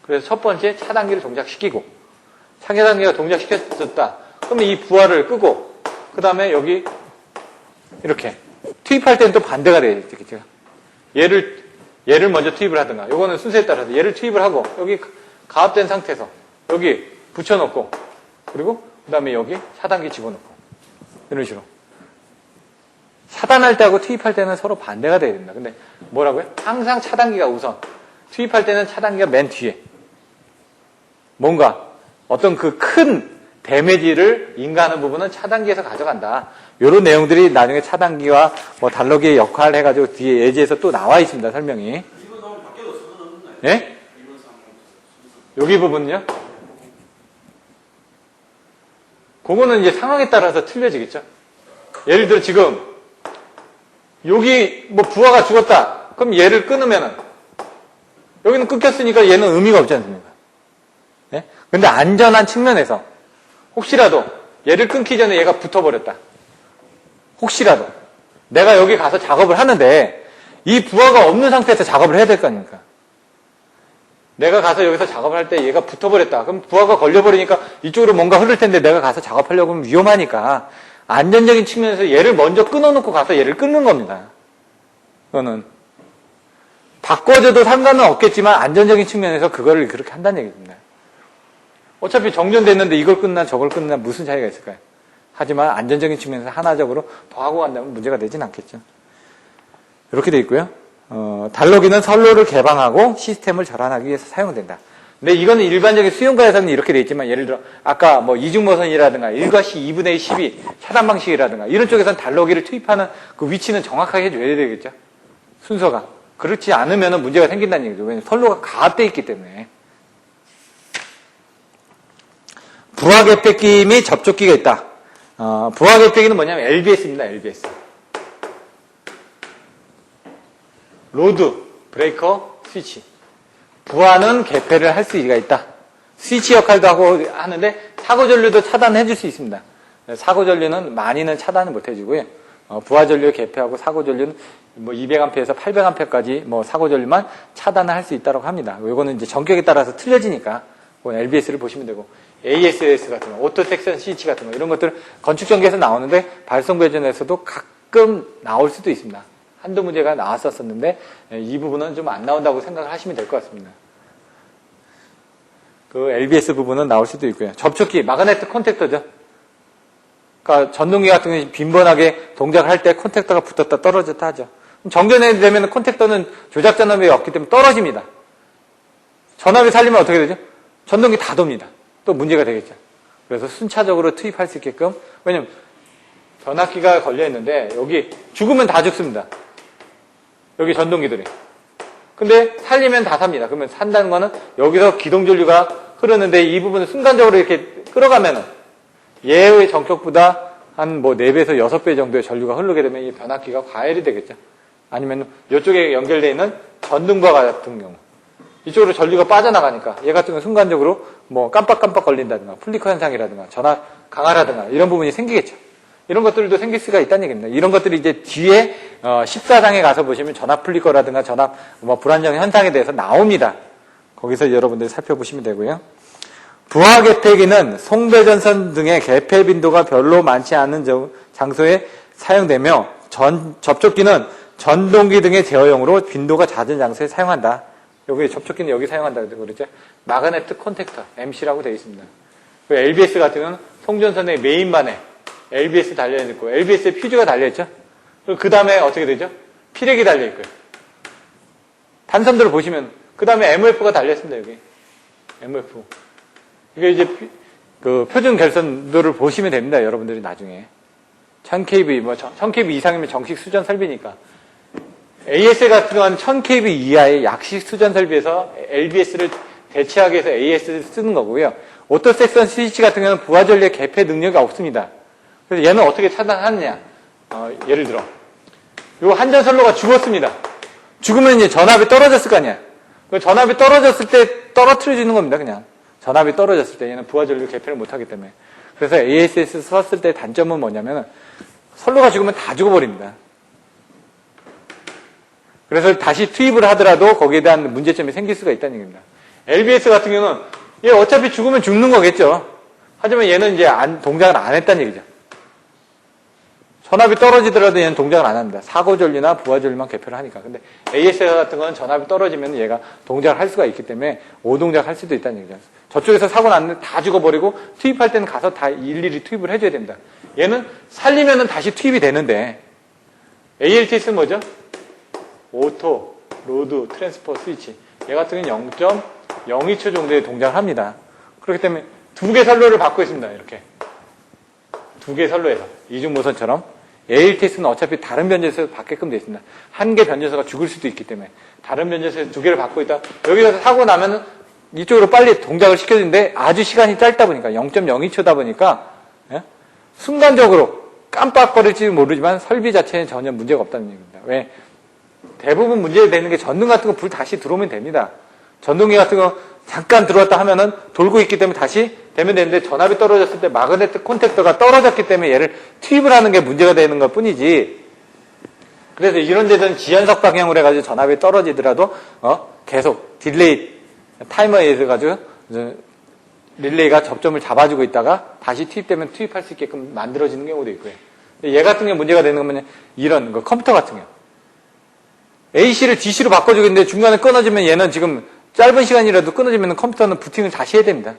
그래서 첫 번째 차단기를 동작시키고 차단기가 동작시켰다. 그러면 이 부하를 끄고 그 다음에 여기 이렇게 투입할 때는 또 반대가 돼야 되겠죠. 얘를 먼저 투입을 하든가 요거는 순서에 따라서 얘를 투입을 하고 여기 가압된 상태에서 여기 붙여놓고 그리고 그 다음에 여기 차단기 집어넣고 이런 식으로 차단할 때하고 투입할 때는 서로 반대가 돼야 된다. 근데 뭐라고요? 항상 차단기가 우선. 투입할 때는 차단기가 맨 뒤에. 뭔가 어떤 그 큰 데미지를 인가하는 부분은 차단기에서 가져간다. 이런 내용들이 나중에 차단기와 뭐 달러기의 역할을 해가지고 뒤에 예제에서 또 나와 있습니다. 설명이. 예? 여기 부분은요? 그거는 이제 상황에 따라서 틀려지겠죠. 예를 들어 지금 여기 뭐 부하가 죽었다. 그럼 얘를 끊으면은 여기는 끊겼으니까 얘는 의미가 없지 않습니까? 예? 근데 안전한 측면에서 혹시라도 얘를 끊기 전에 얘가 붙어버렸다. 혹시라도 내가 여기 가서 작업을 하는데 이 부하가 없는 상태에서 작업을 해야 될 거 아닙니까? 내가 가서 여기서 작업을 할 때 얘가 붙어버렸다. 그럼 부하가 걸려버리니까 이쪽으로 뭔가 흐를 텐데 내가 가서 작업하려고 하면 위험하니까 안전적인 측면에서 얘를 먼저 끊어놓고 가서 얘를 끊는 겁니다. 그거는 바꿔줘도 상관은 없겠지만 안전적인 측면에서 그거를 그렇게 한다는 얘기입니다. 어차피 정전됐는데 이걸 끊나 저걸 끊나 무슨 차이가 있을까요? 하지만 안전적인 측면에서 하나적으로 더 하고 간다면 문제가 되진 않겠죠. 이렇게 돼 있고요. 달러기는 선로를 개방하고 시스템을 전환하기 위해서 사용된다. 근데 이거는 일반적인 수용가에서는 이렇게 돼 있지만 예를 들어 아까 뭐 이중모선이라든가 1과시 2분의 12 차단 방식이라든가 이런 쪽에서는 달러기를 투입하는 그 위치는 정확하게 해줘야 되겠죠. 순서가. 그렇지 않으면 문제가 생긴다는 얘기죠. 왜냐하면 선로가 가압되어 있기 때문에. 부하개폐기 및 접촉기가 있다. 부하개폐기는 뭐냐면 LBS입니다. LBS. 로드, 브레이커, 스위치. 부하는 개폐를 할 수가 있다. 스위치 역할도 하고 하는데 사고전류도 차단해 줄 수 있습니다. 사고전류는 많이는 차단을 못 해주고요. 부하전류 개폐하고 사고전류는 뭐 200A에서 800A까지 뭐 사고전류만 차단을 할 수 있다고 합니다. 이거는 이제 전격에 따라서 틀려지니까 LBS를 보시면 되고 ASS 같은 거, 오토 섹션 스위치 같은 거 이런 것들 건축 전기에서 나오는데 발송 배전에서도 가끔 나올 수도 있습니다. 한두 문제가 나왔었는데 이 부분은 좀 안 나온다고 생각을 하시면 될 것 같습니다. 그 LBS 부분은 나올 수도 있고요. 접촉기, 마그네틱 콘택터죠. 그러니까 전동기 같은 경우는 빈번하게 동작을 할 때 콘택터가 붙었다 떨어졌다 하죠. 정전이 되면 콘택터는 조작 전압이 없기 때문에 떨어집니다. 전압이 살리면 어떻게 되죠? 전동기 다 돕니다. 또 문제가 되겠죠. 그래서 순차적으로 투입할 수 있게끔, 왜냐면 변압기가 걸려있는데 여기 죽으면 다 죽습니다. 여기 전동기들이. 근데 살리면 다 삽니다. 그러면 산다는 거는 여기서 기동전류가 흐르는데 이 부분을 순간적으로 이렇게 끌어가면은 얘의 전격보다 한 뭐 4배에서 6배 정도의 전류가 흐르게 되면 이 변압기가 과열이 되겠죠. 아니면 이쪽에 연결되어 있는 전등과 같은 경우. 이쪽으로 전류가 빠져나가니까 얘 같은 경우는 순간적으로 뭐 깜빡깜빡 걸린다든가 플리커 현상이라든가 전압 강화라든가 이런 부분이 생기겠죠. 이런 것들도 생길 수가 있다는 얘기입니다. 이런 것들이 이제 뒤에 14장에 가서 보시면 전압 플리커라든가 전압 뭐 불안정 현상에 대해서 나옵니다. 거기서 여러분들이 살펴보시면 되고요. 부하 개폐기는 송배전선 등의 개폐 빈도가 별로 많지 않은 장소에 사용되며 접촉기는 전동기 등의 제어용으로 빈도가 잦은 장소에 사용한다. 여기 접촉기는 여기 사용한다고 그러죠. 마그네틱 콘택터, MC라고 되어 있습니다. LBS 같은 경우는 송전선의 메인만에 LBS 달려있고 LBS에 퓨즈가 달려있죠. 그 다음에 어떻게 되죠? 피렉이 달려있고요. 단선들을 보시면 그 다음에 MOF가 달려있습니다. 여기 MOF. 이게 이제 그 표준 결선도를 보시면 됩니다. 여러분들이 나중에 1000kV, 뭐 1000kV 이상이면 정식 수전 설비니까 AS 같은 경우는 1000kV 이하의 약식 수전 설비에서 LBS를 대체하기 위해서 AS를 쓰는 거고요. 오토 섹션 스위치 같은 경우는 부하 전류의 개폐 능력이 없습니다. 그래서 얘는 어떻게 차단하느냐? 예를 들어 요 한전선로가 죽었습니다. 죽으면 이제 전압이 떨어졌을 거 아니야. 그 전압이 떨어졌을 때 떨어뜨려 주는 겁니다. 그냥 전압이 떨어졌을 때 얘는 부하 전류 개폐를 못하기 때문에. 그래서 ASS 썼을 때 단점은 뭐냐면 선로가 죽으면 다 죽어버립니다. 그래서 다시 투입을 하더라도 거기에 대한 문제점이 생길 수가 있다는 얘기입니다. LBS 같은 경우는 얘 어차피 죽으면 죽는 거겠죠. 하지만 얘는 이제 동작을 안 했다는 얘기죠. 전압이 떨어지더라도 얘는 동작을 안 합니다. 사고전류나 부하전류만 개폐를 하니까. 근데 AS 같은 거는 전압이 떨어지면 얘가 동작을 할 수가 있기 때문에 오동작 할 수도 있다는 얘기죠. 저쪽에서 사고 났는데 다 죽어버리고 투입할 때는 가서 다 일일이 투입을 해줘야 됩니다. 얘는 살리면은 다시 투입이 되는데 ALTS는 뭐죠? 오토, 로드, 트랜스퍼, 스위치. 얘 같은 경우는 0.02초 정도의 동작을 합니다. 그렇기 때문에 두 개 선로를 받고 있습니다. 이렇게. 두 개 선로에서. 이중모선처럼. ALTS는 어차피 다른 변전소에서 받게끔 되어 있습니다. 한 개 변전소가 죽을 수도 있기 때문에 다른 변전소에서 두 개를 받고 있다. 여기서 사고 나면은 이쪽으로 빨리 동작을 시켜주는데 아주 시간이 짧다 보니까 0.02초다 보니까 예? 순간적으로 깜빡거릴지 모르지만 설비 자체는 전혀 문제가 없다는 얘기입니다. 왜? 대부분 문제되는 게 전등 같은 거 불 다시 들어오면 됩니다. 전동기 같은 거 잠깐 들어왔다 하면은 돌고 있기 때문에 다시 되면 되는데 전압이 떨어졌을 때 마그네틱 콘택터가 떨어졌기 때문에 얘를 투입을 하는 게 문제가 되는 것 뿐이지. 그래서 이런 데서는 지연석 방향으로 해가지고 전압이 떨어지더라도 계속 딜레이 타이머에 의해서 가지고 릴레이가 접점을 잡아주고 있다가 다시 투입되면 투입할 수 있게끔 만들어지는 경우도 있고요. 얘 같은 게 문제가 되는 거면 이런 거 컴퓨터 같은 경우 AC를 DC로 바꿔주고 있는데 중간에 끊어지면 얘는 지금 짧은 시간이라도 끊어지면 컴퓨터는 부팅을 다시 해야 됩니다.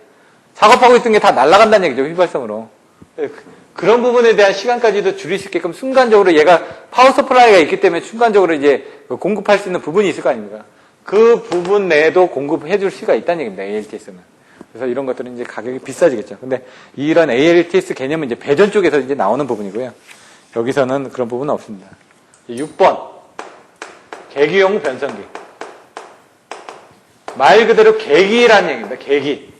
작업하고 있던 게 다 날아간다는 얘기죠. 휘발성으로. 그런 부분에 대한 시간까지도 줄일 수 있게끔 순간적으로 얘가 파워 서플라이가 있기 때문에 순간적으로 이제 공급할 수 있는 부분이 있을 거 아닙니까? 그 부분 내에도 공급해 줄 수가 있다는 얘기입니다. ALTS는. 그래서 이런 것들은 이제 가격이 비싸지겠죠. 근데 이런 ALTS 개념은 이제 배전 쪽에서 이제 나오는 부분이고요. 여기서는 그런 부분은 없습니다. 6번. 계기용 변성기. 말 그대로 계기라는 얘기입니다. 계기.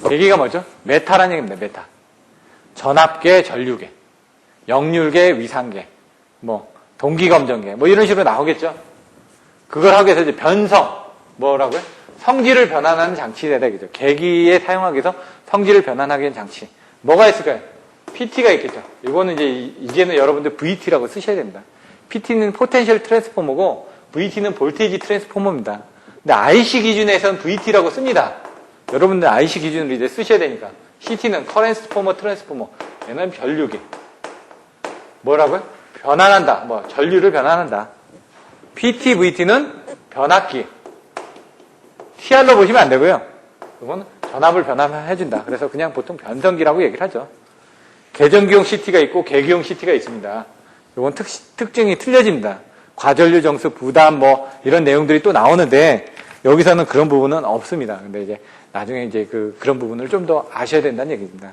계기가 뭐죠? 메타라는 얘기입니다. 메타. 전압계, 전류계, 역률계, 위상계, 동기검정계, 이런 식으로 나오겠죠? 그걸 하기 위해서 이제 변성, 뭐라고요? 성질을 변환하는 장치가 되겠죠. 계기에 사용하기 위해서 성질을 변환하기 위한 장치. 뭐가 있을까요? PT가 있겠죠. 이거는 이제는 여러분들 VT라고 쓰셔야 됩니다. PT는 포텐셜 트랜스포머고, VT는 볼테이지 트랜스포머입니다. 근데 IC 기준에서는 VT라고 씁니다. 여러분들 IC 기준으로 이제 쓰셔야 되니까. CT는 커렌스포머, 트랜스포머. 얘는 전류계. 뭐라고요? 변환한다. 전류를 변환한다. PT, VT는 변압기. TR로 보시면 안 되고요. 이건 전압을 변환해준다. 그래서 그냥 보통 변성기라고 얘기를 하죠. 계전기용 CT가 있고 계기용 CT가 있습니다. 이건 특징이 틀려집니다. 과전류 정수, 부담, 이런 내용들이 또 나오는데 여기서는 그런 부분은 없습니다. 근데 이제 나중에 이제 그런 부분을 좀 더 아셔야 된다는 얘기입니다.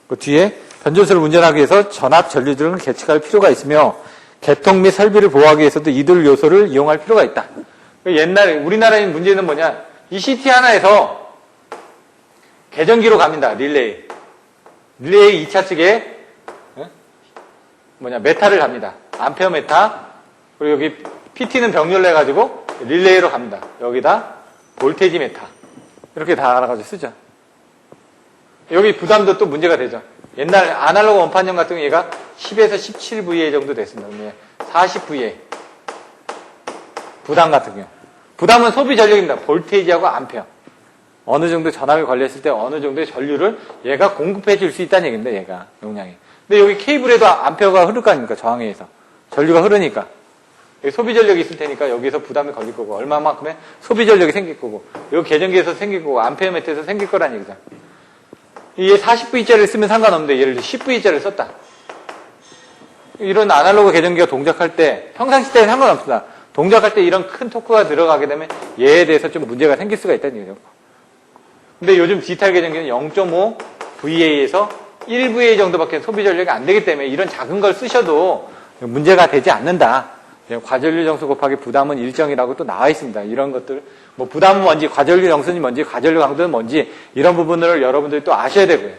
그 뒤에 변전소를 운전하기 위해서 전압 전류 등을 계측할 필요가 있으며 개통 및 설비를 보호하기 위해서도 이들 요소를 이용할 필요가 있다. 옛날에 우리나라의 문제는 뭐냐? 이 CT 하나에서 계전기로 갑니다. 릴레이 2차 측에 메타를 갑니다. 암페어 메타. 그리고 여기 PT는 병렬로 해가지고 릴레이로 갑니다. 여기다 볼테이지 메타. 이렇게 다 알아가지고 쓰죠. 여기 부담도 또 문제가 되죠. 옛날 아날로그 원판형 같은 경우 얘가 10에서 17VA 정도 됐습니다. 40VA. 부담 같은 경우. 부담은 소비 전력입니다. 볼테이지하고 암페어. 어느 정도 전압이 걸렸을 때 어느 정도의 전류를 얘가 공급해 줄 수 있다는 얘기입니다. 얘가 용량이. 근데 여기 케이블에도 암페어가 흐를 거 아닙니까? 저항에 의해서. 전류가 흐르니까. 여기 소비 전력이 있을 테니까 여기서 부담이 걸릴 거고 얼마만큼의 소비 전력이 생길 거고 여기 계전기에서 생길 거고 암페어 메트에서 생길 거란 얘기죠. 얘 40V짜리를 쓰면 상관없는데 예를 들어 10V짜리를 썼다. 이런 아날로그 계전기가 동작할 때 평상시 때는 상관없습니다. 동작할 때 이런 큰 토크가 들어가게 되면 얘에 대해서 좀 문제가 생길 수가 있다는 얘기죠. 근데 요즘 디지털 계전기는 0.5VA에서 1VA 정도밖에 소비 전력이 안 되기 때문에 이런 작은 걸 쓰셔도 문제가 되지 않는다. 과전류 정수 곱하기 부담은 일정이라고 또 나와 있습니다. 이런 것들, 부담은 뭔지, 과전류 정수는 뭔지, 과전류 강도는 뭔지, 이런 부분을 여러분들이 또 아셔야 되고요.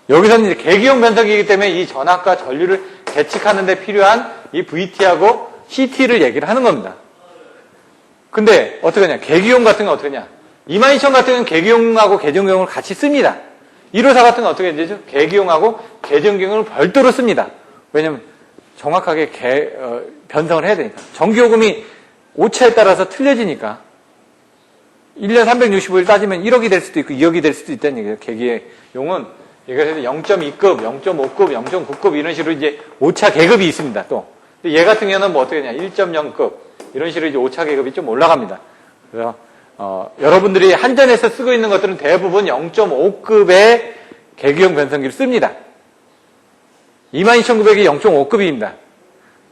여기서는 이제 계기용 변성기이기 때문에 이 전압과 전류를 계측하는 데 필요한 이 VT하고 CT를 얘기를 하는 겁니다. 근데 어떻게 하냐? 계기용 같은 건 어떻게 하냐? 22000 같은 경우는 계기용하고 계전기용을 같이 씁니다. 154 같은 건 어떻게 되죠? 계기용하고 계전기용을 별도로 씁니다. 왜냐면 정확하게 변성을 해야 되니까. 전기요금이 오차에 따라서 틀려지니까 1년 365일 따지면 1억이 될 수도 있고 2억이 될 수도 있다는 얘기예요. 계기용은 그래서 0.2급, 0.5급, 0.9급 이런 식으로 이제 오차 계급이 있습니다. 또 얘 같은 경우는 어떻게 하냐? 1.0급 이런 식으로 이제 오차 계급이 좀 올라갑니다. 그래서 여러분들이 한전에서 쓰고 있는 것들은 대부분 0.5급의 계기용 변성기를 씁니다. 22,900이 0.5급입니다.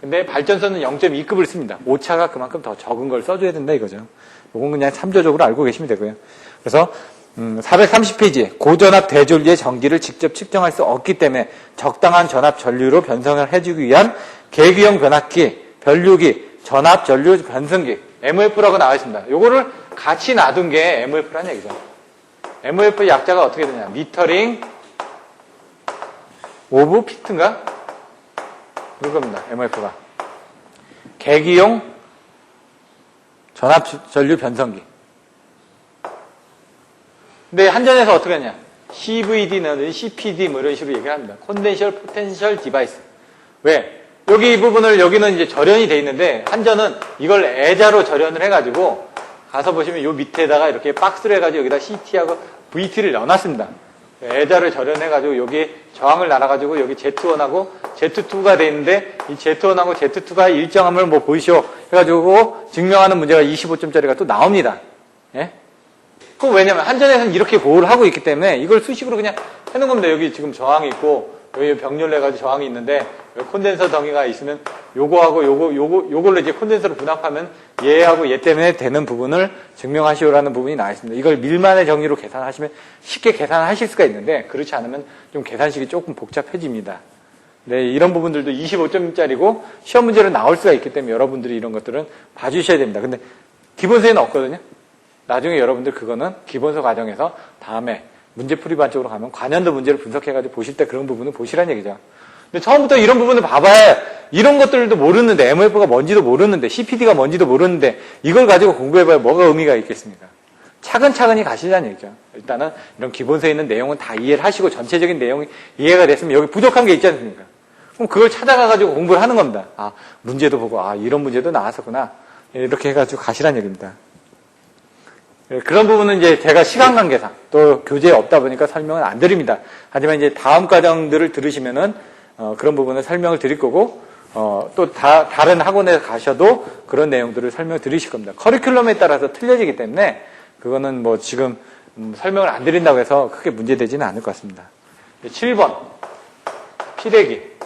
근데 발전소는 0.2급을 씁니다. 오차가 그만큼 더 적은 걸 써줘야 된다 이거죠. 이건 그냥 참조적으로 알고 계시면 되고요. 그래서 430페이지에 고전압 대전류의 전기를 직접 측정할 수 없기 때문에 적당한 전압 전류로 변성을 해주기 위한 계기형 변압기, 변류기, 전압 전류 변성기 MOF라고 나와 있습니다. 요거를 같이 놔둔 게 MOF라는 얘기죠. MOF 약자가 어떻게 되냐? 미터링 오브 피트인가? 그런 겁니다. MOF가. 계기용 전압 전류 변성기. 근데 한전에서 어떻게 하냐? CVD는 CPD 뭐 이런 식으로 얘기를 합니다. 콘덴셜 포텐셜 디바이스. 왜? 여기 이 부분을 여기는 이제 절연이 돼 있는데 한전은 이걸 애자로 절연을 해가지고 가서 보시면 요 밑에다가 이렇게 박스를 해가지고 여기다 CT하고 VT를 넣어놨습니다. 애자를 절연해가지고 여기 저항을 날아가지고 여기 Z1하고 Z2가 돼 있는데 이 Z1하고 Z2가 일정함을 뭐 보이시오 해가지고 증명하는 문제가 25점짜리가 또 나옵니다. 예? 그럼 왜냐면 한전에서는 이렇게 보호를 하고 있기 때문에 이걸 수식으로 그냥 해놓은 겁니다. 여기 지금 저항이 있고 여기 병렬 해가지고 저항이 있는데 여기 콘덴서 덩이가 있으면 요거하고 요걸로 이제 콘덴서로 분합하면 얘하고 얘 때문에 되는 부분을 증명하시오라는 부분이 나와 있습니다. 이걸 밀만의 정리로 계산하시면 쉽게 계산하실 수가 있는데 그렇지 않으면 좀 계산식이 조금 복잡해집니다. 네, 이런 부분들도 25점짜리고 시험 문제로 나올 수가 있기 때문에 여러분들이 이런 것들은 봐주셔야 됩니다. 근데 기본서에는 없거든요. 나중에 여러분들 그거는 기본서 과정에서 다음에 문제풀이 반쪽으로 가면 관연도 문제를 분석해가지고 보실 때 그런 부분은 보시라는 얘기죠. 근데 처음부터 이런 부분을 봐봐야 이런 것들도 모르는데 MOF가 뭔지도 모르는데 CPD가 뭔지도 모르는데 이걸 가지고 공부해봐야 뭐가 의미가 있겠습니까? 차근차근히 가시자는 얘기죠. 일단은 이런 기본서에 있는 내용은 다 이해를 하시고 전체적인 내용이 이해가 됐으면 여기 부족한 게 있지 않습니까? 그럼 그걸 찾아가가지고 공부를 하는 겁니다. 아, 문제도 보고 이런 문제도 나왔었구나. 이렇게 해가지고 가시라는 얘기입니다. 그런 부분은 이제 제가 시간 관계상 또 교재에 없다 보니까 설명을 안 드립니다. 하지만 이제 다음 과정들을 들으시면은 그런 부분을 설명을 드릴 거고 또 다른 학원에 가셔도 그런 내용들을 설명을 드리실 겁니다. 커리큘럼에 따라서 틀려지기 때문에 그거는 뭐 지금 설명을 안 드린다고 해서 크게 문제되지는 않을 것 같습니다. 7번 피레기.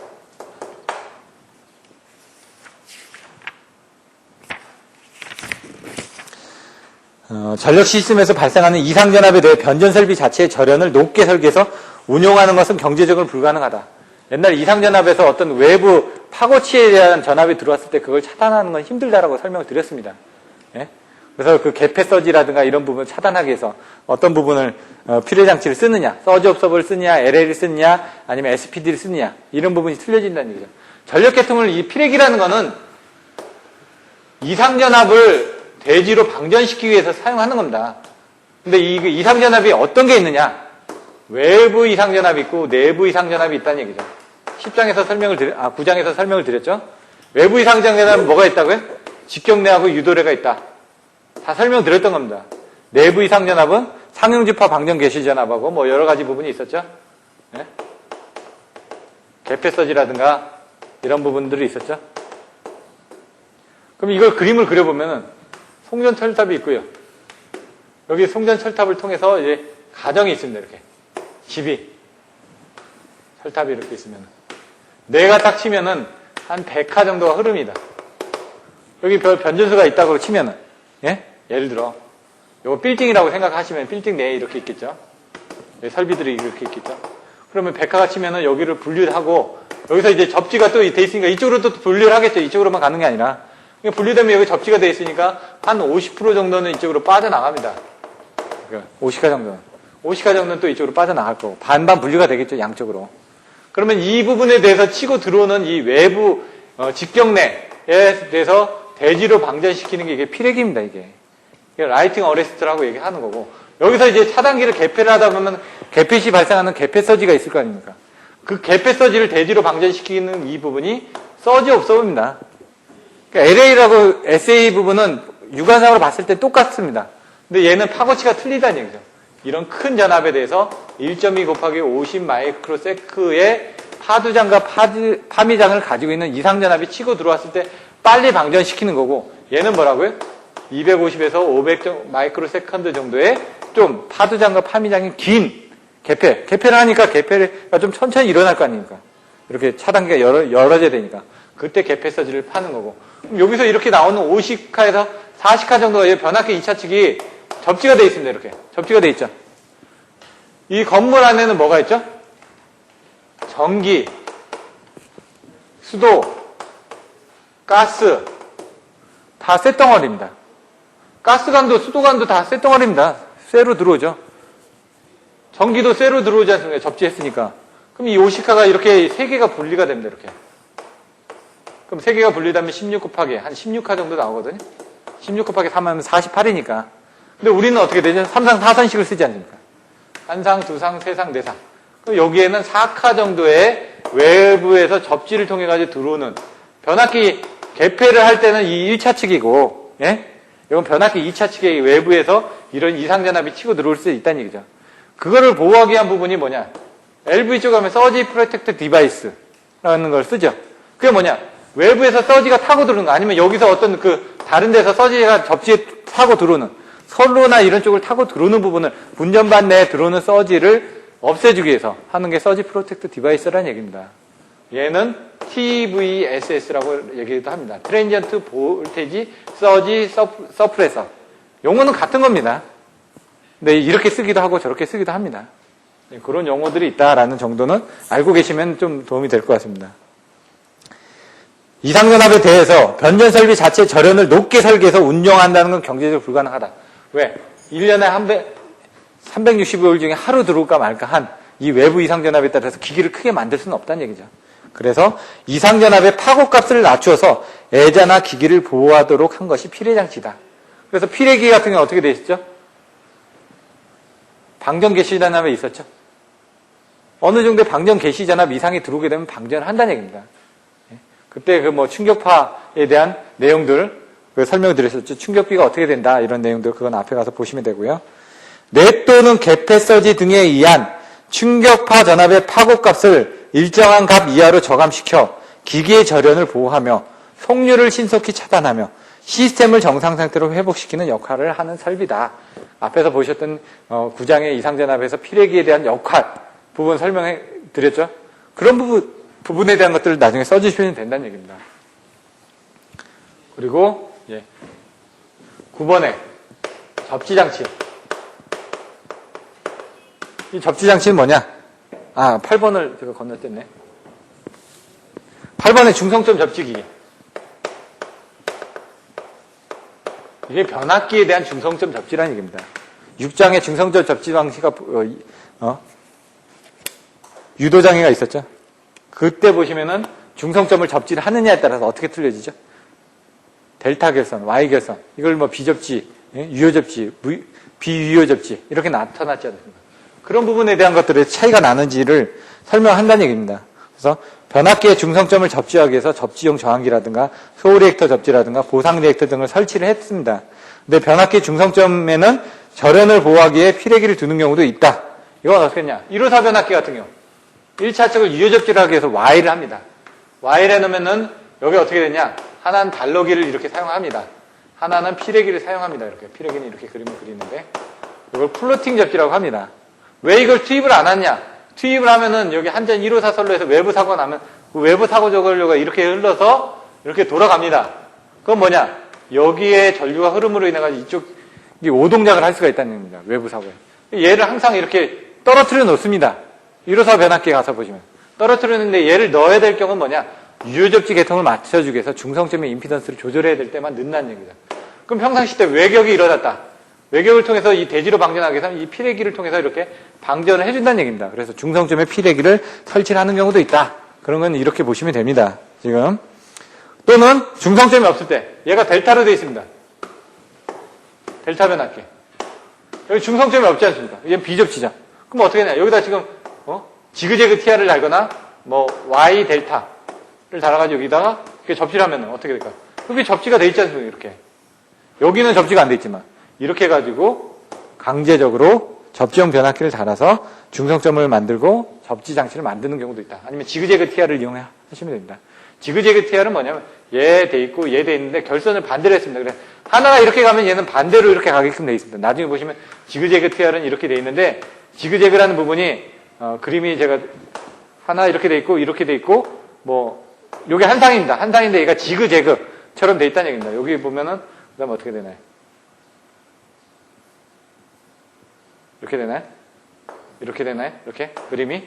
전력 시스템에서 발생하는 이상전압에 대해 변전설비 자체의 절연을 높게 설계해서 운용하는 것은 경제적으로 불가능하다. 옛날 이상전압에서 어떤 외부 파고치에 대한 전압이 들어왔을 때 그걸 차단하는 건 힘들다라고 설명을 드렸습니다. 예? 그래서 그 개폐 서지라든가 이런 부분을 차단하기 위해서 어떤 부분을 필요장치를 쓰느냐, 서지 옵서버를 쓰느냐, LL을 쓰느냐, 아니면 SPD를 쓰느냐 이런 부분이 틀려진다는 얘기죠. 전력계통을 이 피레기라는 거는 이상전압을 대지로 방전시키기 위해서 사용하는 겁니다. 근데 이 이상전압이 어떤 게 있느냐? 외부 이상전압이 있고 내부 이상전압이 있다는 얘기죠. 10장에서 9장에서 설명을 드렸죠? 외부 이상전압은 뭐가 있다고요? 직경내하고 유도례가 있다. 다 설명드렸던 겁니다. 내부 이상전압은 상용지파 방전 개시전압하고 뭐 여러 가지 부분이 있었죠? 네? 개폐서지라든가 이런 부분들이 있었죠? 그럼 이걸 그림을 그려보면은 송전철탑이 있고요. 여기 송전철탑을 통해서 이제 가정이 있습니다. 이렇게 집이 철탑이 이렇게 있으면 내가 딱 치면은 한 100하 정도가 흐릅니다. 여기 변전소가 있다고 치면은 예? 예를 들어 이거 빌딩이라고 생각하시면 빌딩 내에 이렇게 있겠죠. 설비들이 이렇게 있겠죠. 그러면 100하가 치면은 여기를 분류를 하고 여기서 이제 접지가 또 돼 있으니까 이쪽으로 또 분류를 하겠죠. 이쪽으로만 가는 게 아니라 분류되면 여기 접지가 돼 있으니까 한 50% 정도는 이쪽으로 빠져나갑니다. 50가 정도는. 50가 정도는 또 이쪽으로 빠져나갈 거고. 반반 분류가 되겠죠, 양쪽으로. 그러면 이 부분에 대해서 치고 들어오는 이 외부 직경내에 대해서 대지로 방전시키는 게 이게 피레기입니다, 이게. 라이팅 어레스트라고 얘기하는 거고. 여기서 이제 차단기를 개폐를 하다 보면 개폐 시 발생하는 개폐 서지가 있을 거 아닙니까? 그 개폐 서지를 대지로 방전시키는 이 부분이 서지 옵서버입니다. 그러니까 LA라고 SA 부분은 육안상으로 봤을 때 똑같습니다. 근데 얘는 파고치가 틀리다는 얘기죠. 이런 큰 전압에 대해서 1.2 곱하기 50 마이크로세크의 파두장과 파미장을 가지고 있는 이상전압이 치고 들어왔을 때 빨리 방전시키는 거고 얘는 뭐라고요? 250에서 500 마이크로세컨드 정도의 좀 파두장과 파미장이 긴 개폐를 하니까 개폐가 좀 천천히 일어날 거 아닙니까? 이렇게 차단기가 열어져야 되니까. 그때 개폐서지를 파는 거고. 그럼 여기서 이렇게 나오는 50카에서 40카 정도가 변압기 2차 측이 접지가 돼 있습니다. 이렇게. 접지가 돼 있죠. 이 건물 안에는 뭐가 있죠? 전기, 수도, 가스, 다 쇳덩어리입니다. 가스관도, 수도관도 다 쇳덩어리입니다. 쇠로 들어오죠. 전기도 쇠로 들어오지 않습니까? 접지했으니까. 그럼 이 50카가 이렇게 3개가 분리가 됩니다. 이렇게. 그럼 3개가 분리되면 16 곱하기 한 16카 정도 나오거든요. 16 곱하기 3하면 48이니까. 근데 우리는 어떻게 되죠? 3상 4선식을 쓰지 않습니까? 한상, 두상, 세상, 네상. 그럼 여기에는 4카 정도의 외부에서 접지를 통해 가지고 들어오는 변압기 개폐를 할 때는 이 1차 측이고, 예? 이건 변압기 2차 측의 외부에서 이런 이상전압이 치고 들어올 수 있다는 얘기죠. 그거를 보호하기 위한 부분이 뭐냐? LV 쪽 하면 서지 프로텍트 디바이스라는 걸 쓰죠. 그게 뭐냐? 외부에서 서지가 타고 들어오는 거 아니면 여기서 어떤 그 다른 데서 서지가 접지에 타고 들어오는 선로나 이런 쪽을 타고 들어오는 부분을 분전반 내에 들어오는 서지를 없애주기 위해서 하는 게 서지 프로텍트 디바이스라는 얘기입니다. 얘는 TVSS라고 얘기도 합니다. 트랜지언트 볼테지 서지 서프레서. 용어는 같은 겁니다. 근데 이렇게 쓰기도 하고 저렇게 쓰기도 합니다. 그런 용어들이 있다라는 정도는 알고 계시면 좀 도움이 될 것 같습니다. 이상전압에 대해서 변전설비 자체 절연을 높게 설계해서 운영한다는 건 경제적으로 불가능하다. 왜? 1년에 365일 중에 하루 들어올까 말까 한 이 외부 이상전압에 따라서 기기를 크게 만들 수는 없다는 얘기죠. 그래서 이상전압의 파고값을 낮춰서 애자나 기기를 보호하도록 한 것이 피례장치다. 그래서 피례기 같은 경우는 어떻게 되어 있었죠? 방전 개시 전압에 있었죠. 어느 정도의 방전 개시 전압 이상이 들어오게 되면 방전을 한다는 얘기입니다. 그때 그 뭐 충격파에 대한 내용들 설명을 드렸었죠. 충격비가 어떻게 된다 이런 내용들 그건 앞에 가서 보시면 되고요. 넷 또는 개폐서지 등에 의한 충격파 전압의 파고값을 일정한 값 이하로 저감시켜 기기의 절연을 보호하며 속류를 신속히 차단하며 시스템을 정상 상태로 회복시키는 역할을 하는 설비다. 앞에서 보셨던 9장의 이상전압에서 피례기에 대한 역할 부분 설명해 드렸죠. 그런 부분에 대한 것들을 나중에 써주시면 된다는 얘기입니다. 그리고 9번에 접지장치. 이 접지장치는 뭐냐? 8번을 제가 건너뛰었네. 8번의 중성점 접지기. 이게 변압기에 대한 중성점 접지라는 얘기입니다. 6장의 중성점 접지 방식가 유도장애가 있었죠. 그때 보시면은 중성점을 접지를 하느냐에 따라서 어떻게 틀려지죠? 델타 결선, Y 결선, 이걸 뭐 비접지, 유효 접지, 비유효 접지 이렇게 나타났지 않습니까? 그런 부분에 대한 것들의 차이가 나는지를 설명한다는 얘기입니다. 그래서 변압기의 중성점을 접지하기 위해서 접지용 저항기라든가 소리액터 접지라든가 보상 리액터 등을 설치를 했습니다. 근데 변압기 중성점에는 절연을 보호하기 위해 피례기를 두는 경우도 있다. 이건 어떻게 했냐? 1호사 변압기 같은 경우 1차 측을 유효 접지를 하기 위해서 Y를 합니다. Y를 해놓으면은 여기 어떻게 되냐? 하나는 달러기를 이렇게 사용합니다. 하나는 피례기를 사용합니다. 이렇게 피례기는 이렇게 그림을 그리는데 이걸 플로팅 접지라고 합니다. 왜 이걸 투입을 안 하냐? 투입을 하면은 여기 한전 1호사 선로에서 외부 사고가 나면 그 외부 사고 저걸로가 이렇게 흘러서 이렇게 돌아갑니다. 그건 뭐냐? 여기에 전류가 흐름으로 인해 가지고 이쪽이 오동작을 할 수가 있다는 겁니다. 외부 사고에. 얘를 항상 이렇게 떨어뜨려 놓습니다. 1호사 변압기에 가서 보시면. 떨어뜨렸는데 얘를 넣어야 될 경우는 뭐냐? 유효접지 계통을 맞춰주기 위해서 중성점의 임피던스를 조절해야 될 때만 넣는다는 얘기다. 그럼 평상시 때 외격이 일어났다. 외격을 통해서 이 대지로 방전하기 위해서 이 피례기를 통해서 이렇게 방전을 해준다는 얘기입니다. 그래서 중성점의 피례기를 설치를 하는 경우도 있다. 그런 건 이렇게 보시면 됩니다. 지금. 또는 중성점이 없을 때 얘가 델타로 되어 있습니다. 델타 변압기. 여기 중성점이 없지 않습니까? 얘는 비접지죠. 그럼 어떻게 하냐? 여기다 지금 지그재그 TR을 달거나 뭐 Y 델타를 달아가지고 여기다가 이렇게 접지를 하면 어떻게 될까요? 여기 접지가 돼 있지 않습니까? 이렇게. 여기는 접지가 안 돼 있지만 이렇게 해가지고 강제적으로 접지용 변압기를 달아서 중성점을 만들고 접지 장치를 만드는 경우도 있다. 아니면 지그재그 TR을 이용하시면 됩니다. 지그재그 TR은 뭐냐면 얘 돼 있고 얘 돼 있는데 결선을 반대로 했습니다. 그래 하나가 이렇게 가면 얘는 반대로 이렇게 가게끔 돼 있습니다. 나중에 보시면 지그재그 TR은 이렇게 돼 있는데 지그재그라는 부분이 그림이 제가 하나 이렇게 돼 있고 이렇게 돼 있고 뭐 요게 한 상입니다. 한 상인데 얘가 지그재그처럼 돼 있다는 얘기입니다. 여기 보면은 그다음에 어떻게 되나요? 이렇게 되나요? 이렇게 되나요? 이렇게 그림이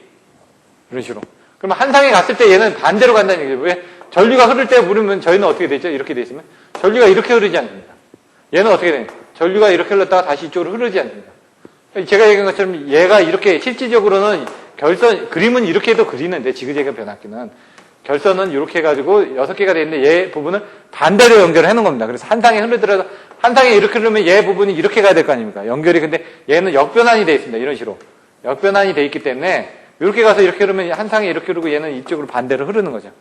이런 식으로. 그러면 한 상에 갔을 때 얘는 반대로 간다는 얘기죠. 왜? 전류가 흐를 때 물으면 저희는 어떻게 되죠? 이렇게 돼 있으면 전류가 이렇게 흐르지 않습니다. 얘는 어떻게 되나요? 전류가 이렇게 흘렀다가 다시 이쪽으로 흐르지 않습니다. 제가 얘기한 것처럼 얘가 이렇게 실질적으로는 그림은 이렇게 해도 그리는데 지그재그 변압기는 결선은 이렇게 해가지고 6개가 되어 있는데 얘 부분을 반대로 연결을 해놓은 겁니다. 그래서 한 상에 흐르더라도 한 상에 이렇게 흐르면 얘 부분이 이렇게 가야 될 거 아닙니까? 연결이. 근데 얘는 역변환이 되어 있습니다. 이런 식으로. 역변환이 되어 있기 때문에 이렇게 가서 이렇게 흐르면 한 상에 이렇게 흐르고 얘는 이쪽으로 반대로 흐르는 거죠.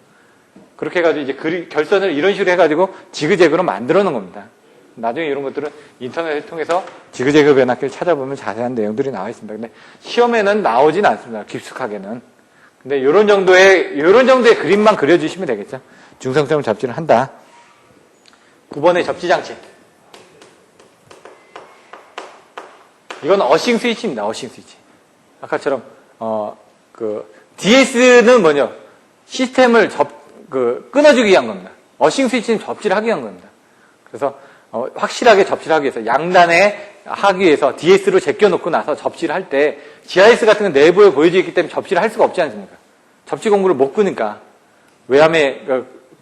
그렇게 해가지고 이제 결선을 이런 식으로 해가지고 지그재그로 만들어 놓은 겁니다. 나중에 이런 것들은 인터넷을 통해서 지그재그 변압기를 찾아보면 자세한 내용들이 나와 있습니다. 근데 시험에는 나오진 않습니다. 깊숙하게는. 근데 이런 정도의 그림만 그려주시면 되겠죠. 중성점 접지를 한다. 9번의 접지장치. 이건 어싱 스위치입니다. 어싱 스위치. 아까처럼 DS는 뭐냐? 시스템을 끊어주기 위한 겁니다. 어싱 스위치는 접지를 하기 위한 겁니다. 그래서 확실하게 접지를 하기 위해서 양단에 하기 위해서 DS로 제껴놓고 나서 접지를 할 때 GIS 같은 건 내부에 보여져 있기 때문에 접지를 할 수가 없지 않습니까? 접지 공구를 못 끄니까 외함에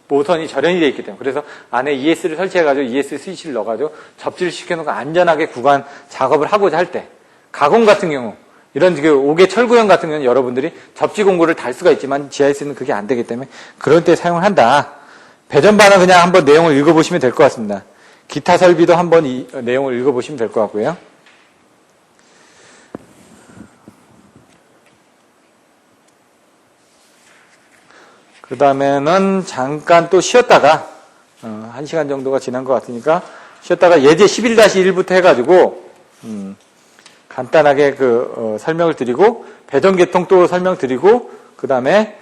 모선이 절연이 되어 있기 때문에. 그래서 안에 ES를 설치해가지고 ES 스위치를 넣어가지고 접지를 시켜놓고 안전하게 구간 작업을 하고자 할 때, 가공 같은 경우 이런 5개 철구형 같은 경우는 여러분들이 접지 공구를 달 수가 있지만 GIS는 그게 안 되기 때문에 그럴 때 사용을 한다. 배전반은 그냥 한번 내용을 읽어보시면 될 것 같습니다. 기타 설비도 한번 이 내용을 읽어보시면 될 것 같고요. 그 다음에는 잠깐 또 쉬었다가 1시간 정도가 지난 것 같으니까 쉬었다가 예제 11-1부터 해가지고 간단하게 설명을 드리고 배전계통 또 설명드리고 그 다음에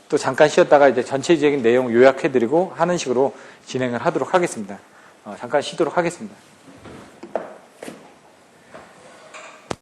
또 잠깐 쉬었다가 이제 전체적인 내용 요약해드리고 하는 식으로 진행을 하도록 하겠습니다. 잠깐 쉬도록 하겠습니다.